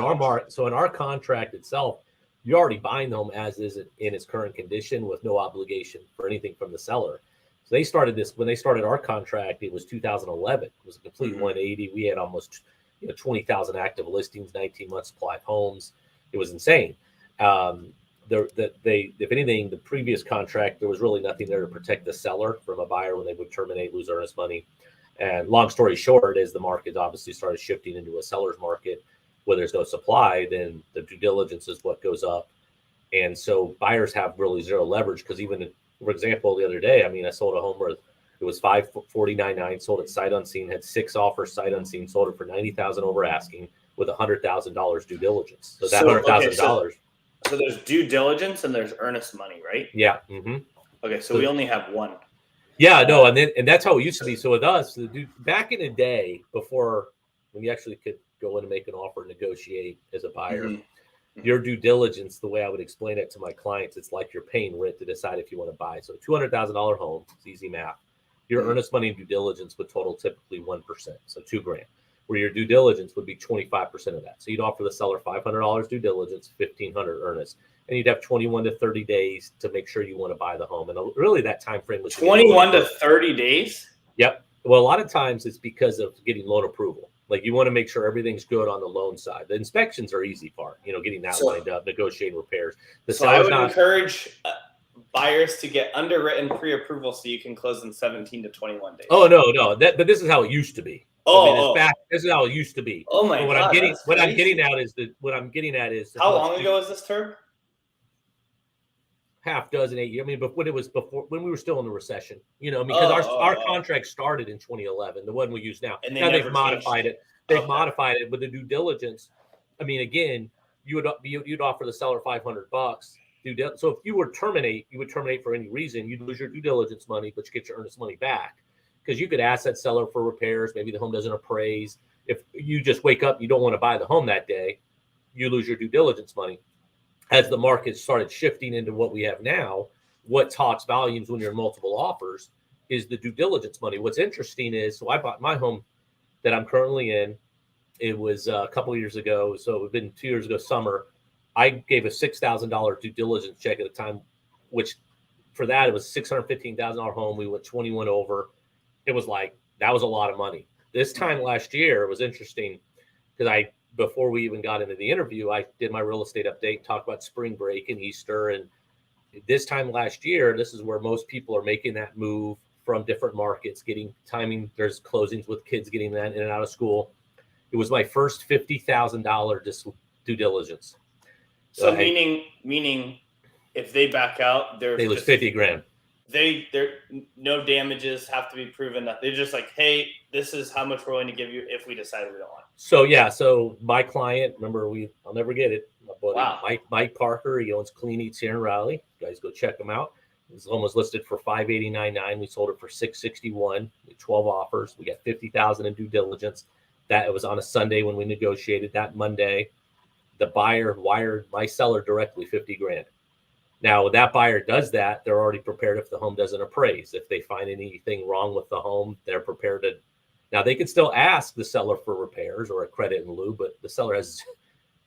our contract itself, you're already buying the home as is in its current condition with no obligation for anything from the seller. So they started this when they started our contract. It was 2011. It was a complete 180. We had almost 20,000 active listings, 19 months supply of homes. It was insane. If anything, the previous contract, there was really nothing there to protect the seller from a buyer when they would terminate, lose earnest money. And long story short, as the market obviously started shifting into a seller's market where there's no supply, then the due diligence is what goes up. And so buyers have really zero leverage, because even, for example, the other day, I sold a home where it was $549,900, sold it sight unseen, had 6 offers sight unseen, sold it for $90,000 over asking with $100,000 due diligence. So that $100,000. So there's due diligence and there's earnest money, right? Yeah. Mm-hmm. Okay, so we only have one. Yeah, no, and that's how it used to be. So with us, back in the day, before when you actually could go in and make an offer and negotiate as a buyer, your due diligence, the way I would explain it to my clients, it's like you're paying rent to decide if you want to buy. So $200,000 home, it's easy math. Your earnest money and due diligence would total typically 1%, so $2,000. Where your due diligence would be 25% of that. So you'd offer the seller $500 due diligence, $1,500 earnest, and you'd have 21 to 30 days to make sure you want to buy the home. And really, that time frame was 21 to 30 days. Yep. Well, a lot of times it's because of getting loan approval. Like, you want to make sure everything's good on the loan side. The inspections are easy part, getting that lined up, negotiating repairs. So I would encourage buyers to get underwritten pre-approval so you can close in 17 to 21 days. Oh, no. But this is how it used to be. This is how it used to be. Oh my God! What I'm getting at is how long ago was this term? Half dozen, 8 years. But when it was before, when we were still in the recession, because our contract started in 2011, the one we use now. And now they've modified it. They've modified it with the due diligence. Again, you'd offer the seller $500. So if you would terminate for any reason, you'd lose your due diligence money, but you get your earnest money back. Because you could ask that seller for repairs. Maybe the home doesn't appraise. If you just wake up, you don't want to buy the home that day, you lose your due diligence money. As the market started shifting into what we have now, what talks volumes when you're in multiple offers is the due diligence money. What's interesting is, so I bought my home that I'm currently in. It was a couple of years ago. So it had been 2 years ago, summer. I gave a $6,000 due diligence check at the time, which for that, it was $615,000 home. We went 21 over. It was like, that was a lot of money. This time last year, it was interesting because before we even got into the interview, I did my real estate update, talked about spring break and Easter. And this time last year, this is where most people are making that move from different markets, getting timing. There's closings with kids getting that in and out of school. It was my first $50,000 due diligence. So meaning if they back out, they lose $50,000. They're no damages have to be proven. That they're just like, hey, this is how much we're willing to give you if we decide we don't want it. So yeah, so my client, remember, I'll never get it. My buddy, wow. Mike Parker, he owns Clean Eats here in Raleigh. You guys go check him out. His home was listed for $589,900. We sold it for $661,000. 12 offers. We got $50,000 in due diligence. That it was on a Sunday when we negotiated. That Monday, the buyer wired my seller directly $50,000. Now, when that buyer does that, they're already prepared if the home doesn't appraise. If they find anything wrong with the home, they're prepared to. Now, they can still ask the seller for repairs or a credit in lieu, but the seller has,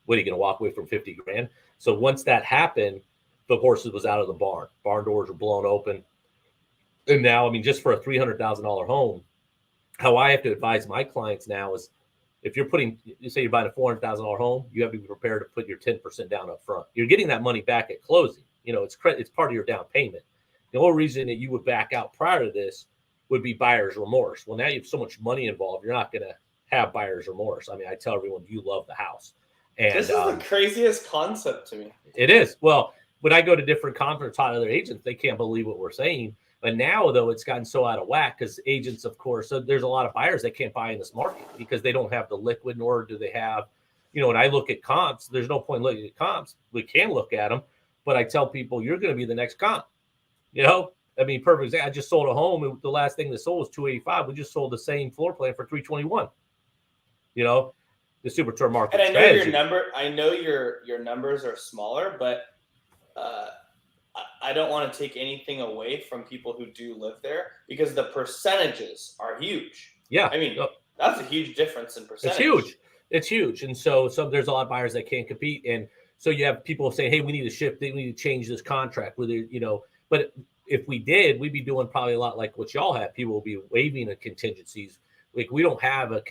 what are you going to walk away from $50,000? So once that happened, the horses was out of the barn. Barn doors were blown open. And now, just for a $300,000 home, how I have to advise my clients now is, if you're say you're buying a $400,000 home, you have to be prepared to put your 10% down up front. You're getting that money back at closing. It's part of your down payment. The only reason that you would back out prior to this would be buyer's remorse. Well, now you have so much money involved, you're not going to have buyer's remorse. I mean, I tell everyone, you love the house. And this is the craziest concept to me. It is. Well, when I go to different conferences, talk to other agents, they can't believe what we're saying. But now, though, it's gotten so out of whack because agents, of course, so there's a lot of buyers that can't buy in this market because they don't have the liquid, nor do they have, when I look at comps, there's no point looking at comps. We can look at them, but I tell people, you're going to be the next comp. I mean, perfect example. I just sold a home, and the last thing that sold was 285. We just sold the same floor plan for 321. The super term market. And I know your numbers are smaller, but I don't want to take anything away from people who do live there because the percentages are huge. Yeah. I mean, that's a huge difference in percentage. It's huge. And so there's a lot of buyers that can't compete. And so you have people saying, hey, we need to shift, we need to change this contract with it, but if we did, we'd be doing probably a lot like what y'all have. People will be waiving the contingencies. Like we don't have a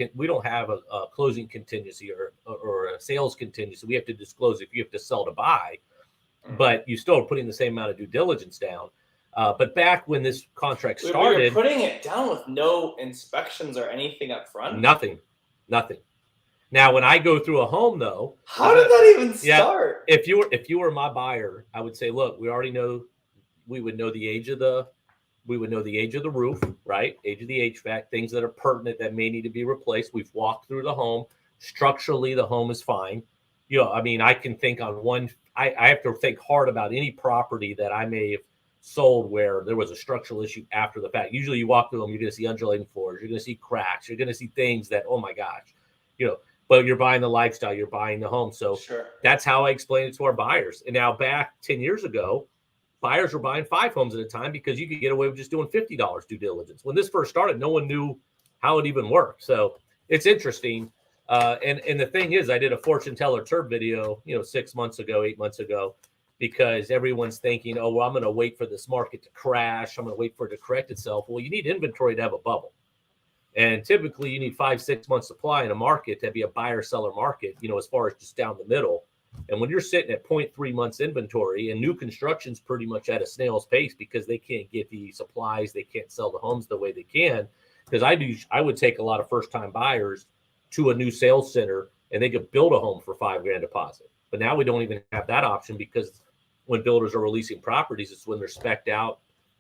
closing contingency or a sales contingency. We have to disclose if you have to sell to buy. But you still are putting the same amount of due diligence down. But back when this contract started, you're putting it down with no inspections or anything up front. Nothing. Now, when I go through a home, though, how did that even start? If you were my buyer, I would say, look, we already know. We would know the age of the roof, right? Age of the HVAC, things that are pertinent that may need to be replaced. We've walked through the home. Structurally, the home is fine. I mean, I can think on one. I have to think hard about any property that I may have sold where there was a structural issue after the fact. Usually you walk through them, you're going to see undulating floors, you're going to see cracks, you're going to see things that, oh my gosh, but you're buying the lifestyle, you're buying the home. So That's how I explain it to our buyers. And now back 10 years ago, buyers were buying 5 homes at a time because you could get away with just doing $50 due diligence. When this first started, no one knew how it even worked. So it's interesting. And the thing is, I did a fortune teller Terb video, 8 months ago, because everyone's thinking, oh, well, I'm going to wait for this market to crash. I'm going to wait for it to correct itself. Well, you need inventory to have a bubble. And typically you need 5-6 months supply in a market to be a buyer seller market, as far as just down the middle. And when you're sitting at 0.3 months inventory and new construction's pretty much at a snail's pace because they can't get the supplies, they can't sell the homes the way they can. Because I would take a lot of first time buyers to a new sales center and they could build a home for $5,000 deposit. But now we don't even have that option because when builders are releasing properties, it's when they're spec'd out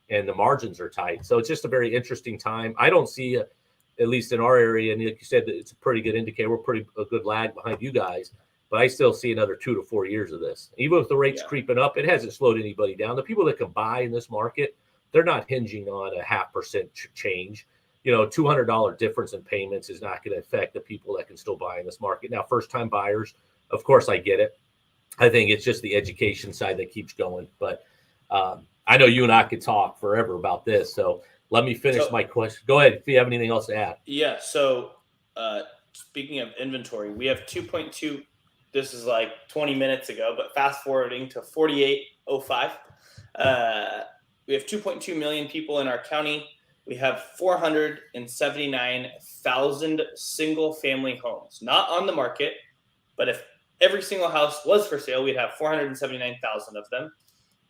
and the margins are tight. So it's just a very interesting time. I don't see, at least in our area, and like you said, it's a pretty good indicator. We're a good lag behind you guys, but I still see another 2 to 4 years of this. Even with the rates creeping up, it hasn't slowed anybody down. The people that can buy in this market, they're not hinging on a 0.5% change. $200 difference in payments is not going to affect the people that can still buy in this market. Now, first-time buyers, of course, I get it. I think it's just the education side that keeps going. But I know you and I could talk forever about this. So let me finish my question. Go ahead if you have anything else to add. Yeah. So speaking of inventory, we have 2.2. This is like 20 minutes ago, but fast forwarding to 4805. We have 2.2 million people in our county. We have 479,000 single family homes, not on the market, but if every single house was for sale, we'd have 479,000 of them.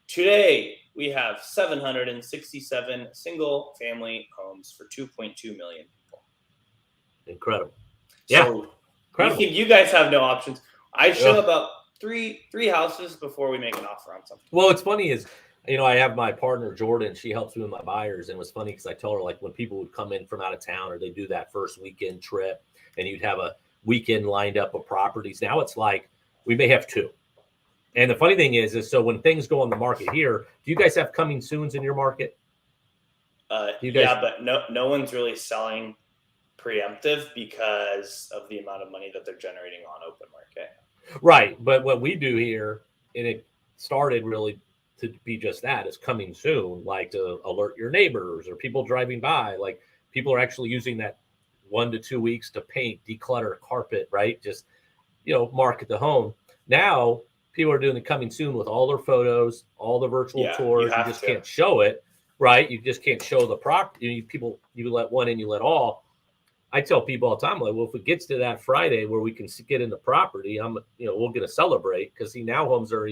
Today, we have 767 single family homes for 2.2 million people. Incredible. Yeah. So incredible. You guys have no options. I show about three houses before we make an offer on something. Well, what's funny is, I have my partner, Jordan. She helps me with my buyers. And it was funny because I told her, like, when people would come in from out of town or they do that first weekend trip and you'd have a weekend lined up of properties. Now it's like we may have 2. And the funny thing is so when things go on the market here, do you guys have coming soons in your market? But no one's really selling preemptive because of the amount of money that they're generating on open market. Right. But what we do here, and it started really to be just that, is coming soon, like to alert your neighbors or people driving by. Like people are actually using that 1 to 2 weeks to paint, declutter carpet, right? Just, market the home. Now people are doing the coming soon with all their photos, all the virtual tours. You just can't show it, right? You just can't show the property. You let one in, you let all. I tell people all the time, like, well, if it gets to that Friday where we can get in the property, we're going to celebrate because now homes are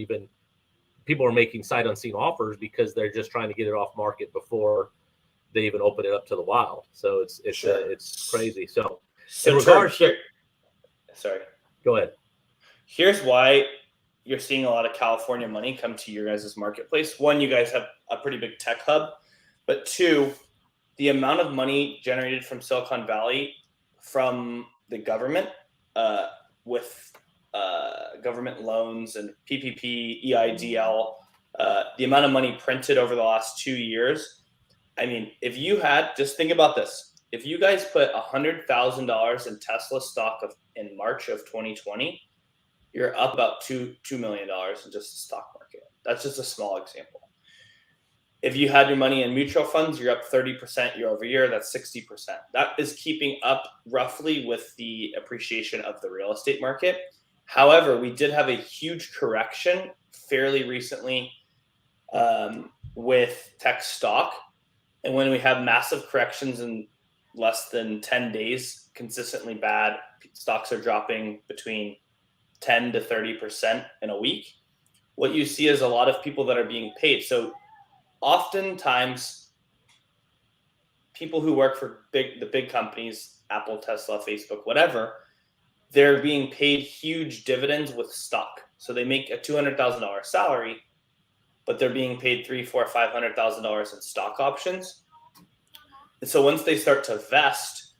people are making sight unseen offers because they're just trying to get it off market before they even open it up to the wild. So it's crazy. So in So regards Terb, to, sorry, go ahead. here's why you're seeing a lot of California money come to your guys' marketplace. One, you guys have a pretty big tech hub, but two, the amount of money generated from Silicon Valley from the government with government loans and PPP, EIDL, the amount of money printed over the last 2 years. I mean, if you had, just think about this. If you guys put $100,000 in Tesla stock in March of 2020, you're up about $2 million in just the stock market. That's just a small example. If you had your money in mutual funds, you're up 30% year over year. That's 60%. That is keeping up roughly with the appreciation of the real estate market. However, we did have a huge correction fairly recently with tech stock. And when we have massive corrections in less than 10 days, consistently bad, stocks are dropping between 10 to 30% in a week. What you see is a lot of people that are being paid. So oftentimes, people who work for the big companies, Apple, Tesla, Facebook, whatever, they're being paid huge dividends with stock. So they make a $200,000 salary, but they're being paid $300,000, $400,000, $500,000 in stock options. And so once they start to vest,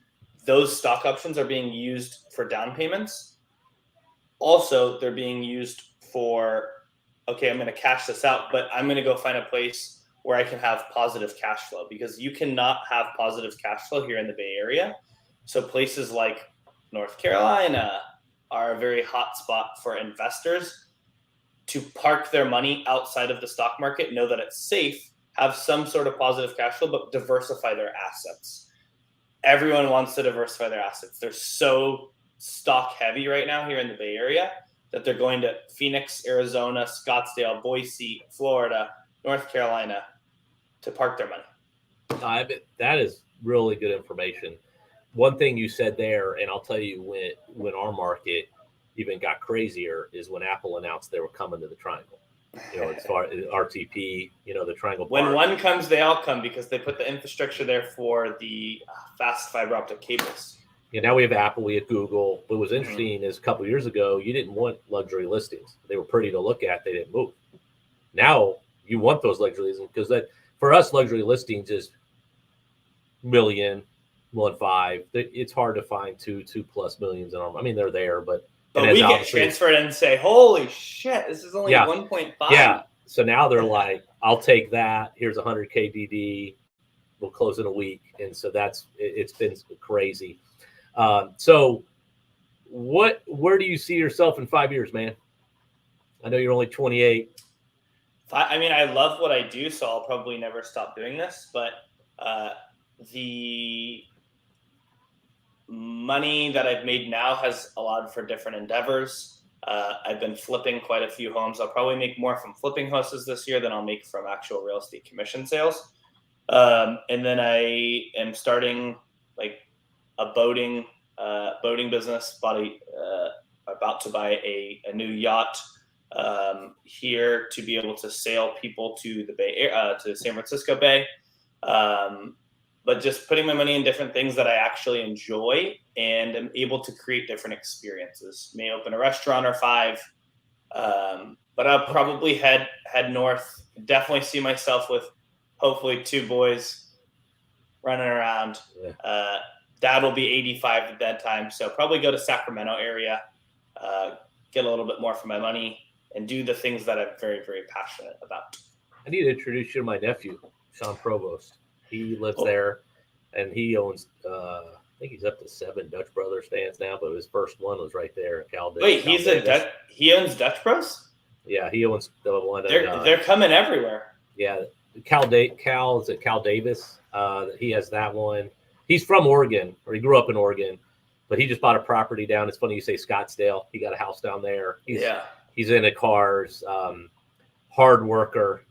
those stock options are being used for down payments. Also, they're being used for, okay, I'm going to cash this out, but I'm going to go find a place where I can have positive cash flow, because you cannot have positive cash flow here in the Bay Area. So places like North Carolina are a very hot spot for investors to park their money outside of the stock market, know that it's safe, have some sort of positive cash flow, but diversify their assets. Everyone wants to diversify their assets. They're so stock heavy right now here in the Bay Area that they're going to Phoenix, Arizona, Scottsdale, Boise, Florida, North Carolina to park their money. That is really good information. One thing you said there, and I'll tell you when our market even got crazier, is when Apple announced they were coming to the Triangle. As far as RTP, the Triangle Park. When one comes, they all come, because they put the infrastructure there for the fast fiber optic cables. Yeah, now we have Apple, we have Google. What was interesting is a couple of years ago, you didn't want luxury listings. They were pretty to look at. They didn't move. Now you want those luxury listings, because that, for us, luxury listings is million, 1.5. It's hard to find two plus millions in them. I mean, they're there, but we get transferred and say, holy shit, this is only 1.5. Yeah. So now they're like, I'll take that. Here's 100K DD. We'll close in a week. And so it's been crazy. So where do you see yourself in 5 years, man? I know you're only 28. I mean, I love what I do, so I'll probably never stop doing this, but the money that I've made now has allowed for different endeavors. I've been flipping quite a few homes. I'll probably make more from flipping houses this year than I'll make from actual real estate commission sales. And then I am starting like a boating business, about to buy a new yacht here to be able to sail people to the Bay, to San Francisco Bay. But just putting my money in different things that I actually enjoy and am able to create different experiences. May open a restaurant or 5, but I'll probably head north. Definitely see myself with hopefully 2 boys running around. Yeah. Dad will be 85 at that time, so probably go to Sacramento area, get a little bit more for my money, and do the things that I'm very, very passionate about. I need to introduce you to my nephew, Sean Provost. He lives there, and he owns, I think he's up to 7 Dutch Brothers stands now, but his first one was right there at Cal. Wait, he owns Dutch Bros? Yeah, he owns the one. They're coming everywhere. Yeah, Cal is at Cal Davis. He has that one. He's from Oregon, or he grew up in Oregon, but he just bought a property down. It's funny you say Scottsdale. He got a house down there. He's into cars, hard worker.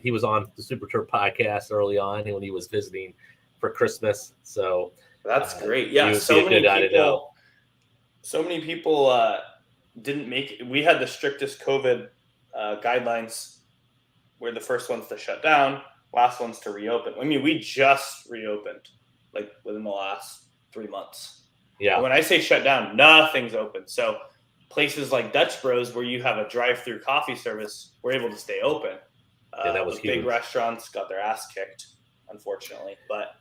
He was on the Super Terb podcast early on when he was visiting for Christmas. So that's great. Yeah, so many people didn't make it. We had the strictest COVID guidelines. We're the first ones to shut down. last ones to reopen. I mean, we just reopened like within the last 3 months. Yeah. And when I say shut down, nothing's open. So places like Dutch Bros, where you have a drive-through coffee service, were able to stay open. Yeah, that was the huge. big restaurants got their ass kicked, unfortunately. But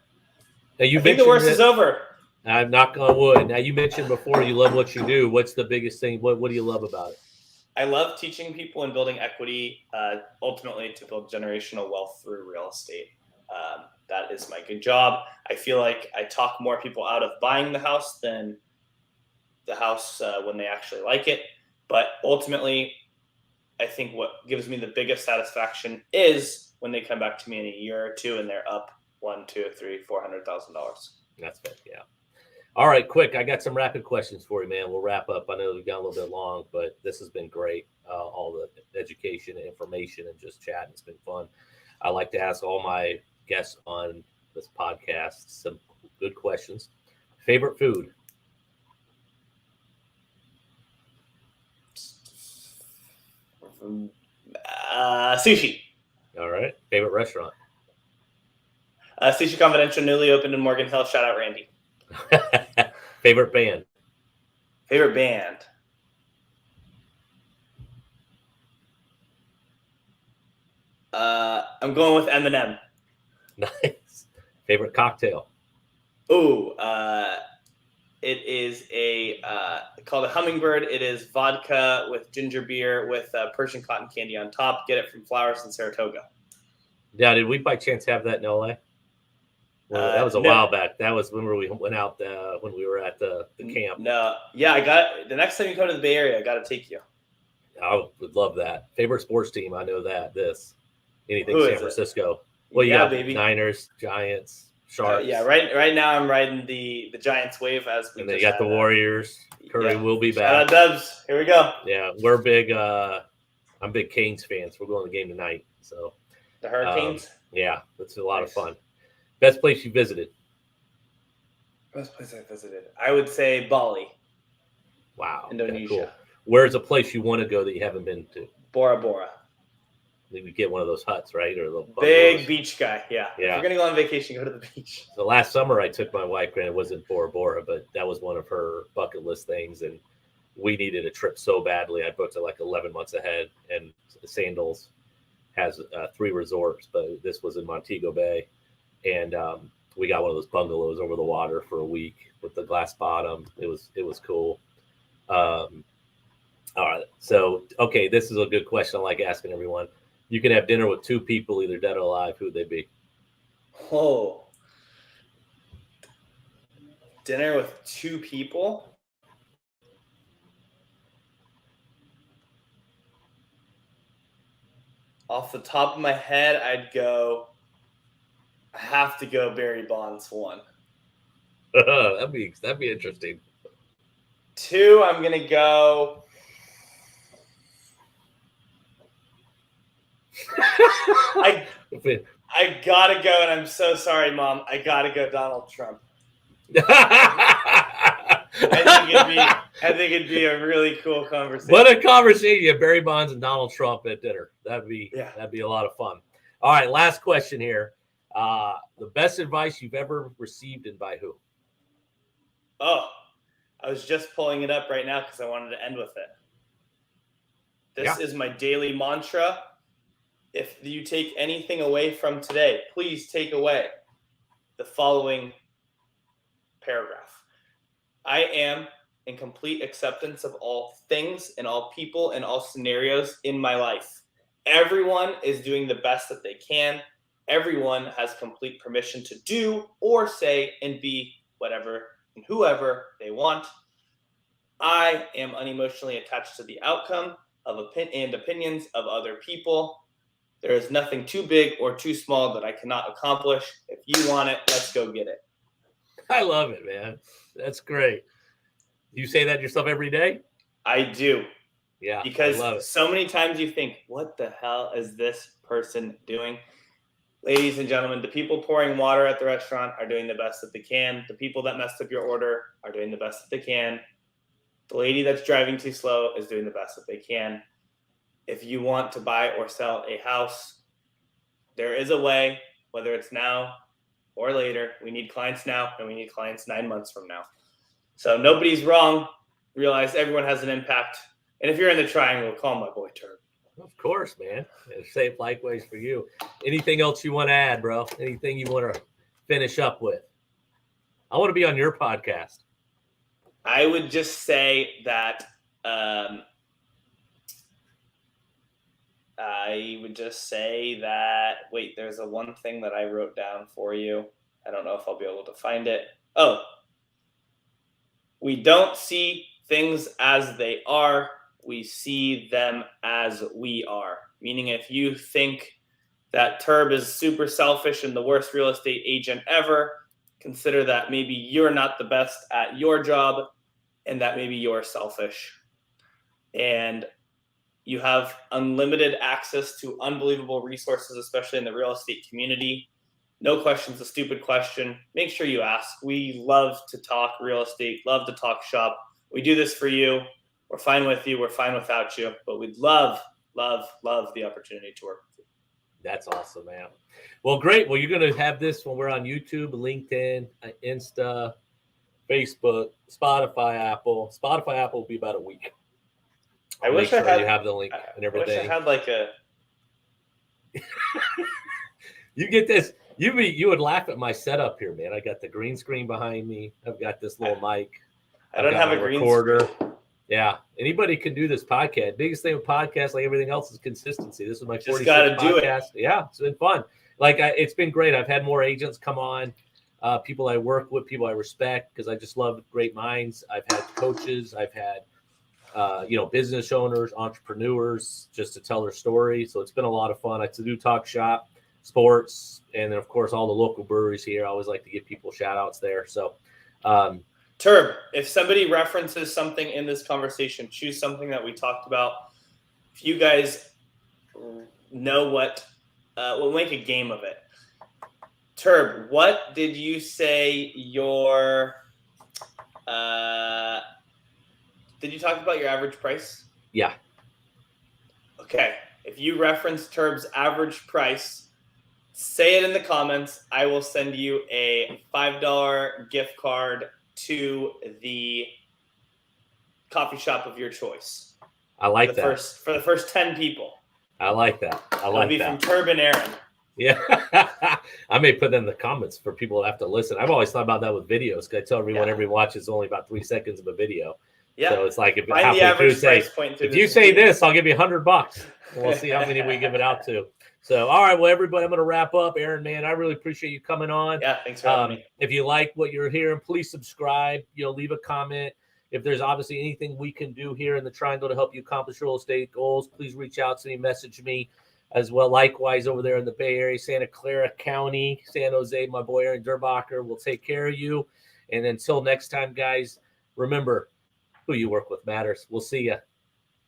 now, I think the worst is over. I'm knock on wood. Now, you mentioned before you love what you do. What's the biggest thing? What do you love about it? I love teaching people and building equity, ultimately to build generational wealth through real estate. That is my good job. I feel like I talk more people out of buying the house than the house when they actually like it. But ultimately, I think what gives me the biggest satisfaction is when they come back to me in a year or two and they're up $1, $2, $3, $400,000. That's it. Yeah. All right, quick. I got some rapid questions for you, man. We'll wrap up. I know we've got a little bit long, but this has been great. All the education and information and just chatting. It's been fun. I like to ask all my guests on this podcast some good questions. Favorite food? Sushi. All right. Favorite restaurant? Sushi Confidential, newly opened in Morgan Hill. Shout out Randy. Favorite band? Favorite band? I'm going with Eminem. Nice. Favorite cocktail? Ooh, it is called a hummingbird. It is vodka with ginger beer with Persian cotton candy on top. Get it from Flowers in Saratoga. Yeah, did we by chance have that in LA? Well, that was a while back. That was when we went out when we were at the camp. No, yeah, I got it. The next time you come to the Bay Area, I got to take you. I would love that. Favorite sports team? I know that. Anything Who San is Francisco. It? Well, yeah, yeah, baby. Niners, Giants, Sharks. Yeah, right now I'm riding the Giants wave as we. And they got the Warriors. Curry will be back. Shout out Dubs. Here we go. Yeah, we're big. I'm big Canes fans. We're going to the game tonight. So the Hurricanes. Yeah, it's a lot of fun. Best place you visited? Best place I visited, I would say Bali. Wow, Indonesia. Cool. Where's a place you want to go that you haven't been to? Bora Bora. We get one of those huts, right? Or the big beach guy. Yeah. Yeah. If you're gonna go on vacation, go to the beach. So last summer I took my wife, granted it wasn't Bora Bora, but that was one of her bucket list things, and we needed a trip so badly. I booked it like 11 months ahead, and Sandals has 3 resorts, but this was in Montego Bay, and we got one of those bungalows over the water for a week with the glass bottom. It was cool. All right, so okay, this is a good question. I like asking everyone. You can have dinner with 2 people, either dead or alive. Who would they be? Oh, dinner with 2 people. Off the top of my head, I have to go Barry Bonds 1. that'd be interesting. 2, I'm gonna go. I gotta go, and I'm so sorry, Mom. I gotta go Donald Trump. I think it'd be a really cool conversation. What a conversation! Barry Bonds and Donald Trump at dinner. That'd be a lot of fun. All right, last question here. The best advice you've ever received, and by who? Oh, I was just pulling it up right now because I wanted to end with it. This is my daily mantra. If you take anything away from today, please take away the following paragraph. I am in complete acceptance of all things and all people and all scenarios in my life. Everyone is doing the best that they can. Everyone has complete permission to do or say and be whatever and whoever they want. I am unemotionally attached to the outcome of opinions of other people. There is nothing too big or too small that I cannot accomplish. If you want it, let's go get it. I love it, man. That's great. You say that yourself every day? I do. Yeah. Because so many times you think, what the hell is this person doing? Ladies and gentlemen, the people pouring water at the restaurant are doing the best that they can. The people that messed up your order are doing the best that they can. The lady that's driving too slow is doing the best that they can. If you want to buy or sell a house, there is a way, whether it's now or later. We need clients now, and we need clients 9 months from now. So nobody's wrong. Realize everyone has an impact. And if you're in the triangle, call my boy Terb. Of course, man. Same likewise for you. Anything else you want to add, bro? Anything you want to finish up with? I want to be on your podcast. I would just say that wait, there's a one thing that I wrote down for you. I don't know if I'll be able to find it. Oh, we don't see things as they are. We see them as we are. Meaning if you think that Terb is super selfish and the worst real estate agent ever, consider that maybe you're not the best at your job and that maybe you're selfish. And you have unlimited access to unbelievable resources, especially in the real estate community. No question's a stupid question. Make sure you ask. We love to talk real estate, love to talk shop. We do this for you. We're fine with you. We're fine without you. But we'd love, love, love the opportunity to work with you. That's awesome, man. Well, great. Well, you're going to have this when we're on YouTube, LinkedIn, Insta, Facebook, Spotify, Apple. Spotify, Apple will be about a week. I wish I had. You have the link and everything. I wish I had like a. You get this. You would laugh at my setup here, man. I got the green screen behind me. I've got this little mic. I don't have a green recorder. Screen. Yeah, anybody can do this podcast. Biggest thing with podcasts, like everything else, is consistency. This is my 46th podcast. Yeah, it's been fun. It's been great. I've had more agents come on, people I work with, people I respect, because I just love great minds. I've had coaches. I've had business owners, entrepreneurs, just to tell their story. So it's been a lot of fun. I do talk shop, sports, and then of course all the local breweries here. I always like to give people shout outs there. So Terb, if somebody references something in this conversation, choose something that we talked about. If you guys know what, we'll make a game of it. Terb, what did you say your did you talk about your average price? Yeah. Okay. If you reference Terb's average price, say it in the comments. I will send you a $5 gift card to the coffee shop of your choice. I like that. For the first 10 people. I like that. It'll be from Terb and Aaron. Yeah. I may put that in the comments for people that have to listen. I've always thought about that with videos, because I tell everyone every watch is only about 3 seconds of a video. Yeah. So it's like if find the average price point. If you say this, I'll give you $100. We'll see how many we give it out to. So, all right, well, everybody, I'm going to wrap up. Aaron, man, I really appreciate you coming on. Yeah, thanks for having me. If you like what you're hearing, please subscribe. Leave a comment. If there's obviously anything we can do here in the Triangle to help you accomplish real estate goals, please reach out to me, message me as well. Likewise, over there in the Bay Area, Santa Clara County, San Jose, my boy Aaron Derbacher will take care of you. And until next time, guys, remember, who you work with matters. We'll see you.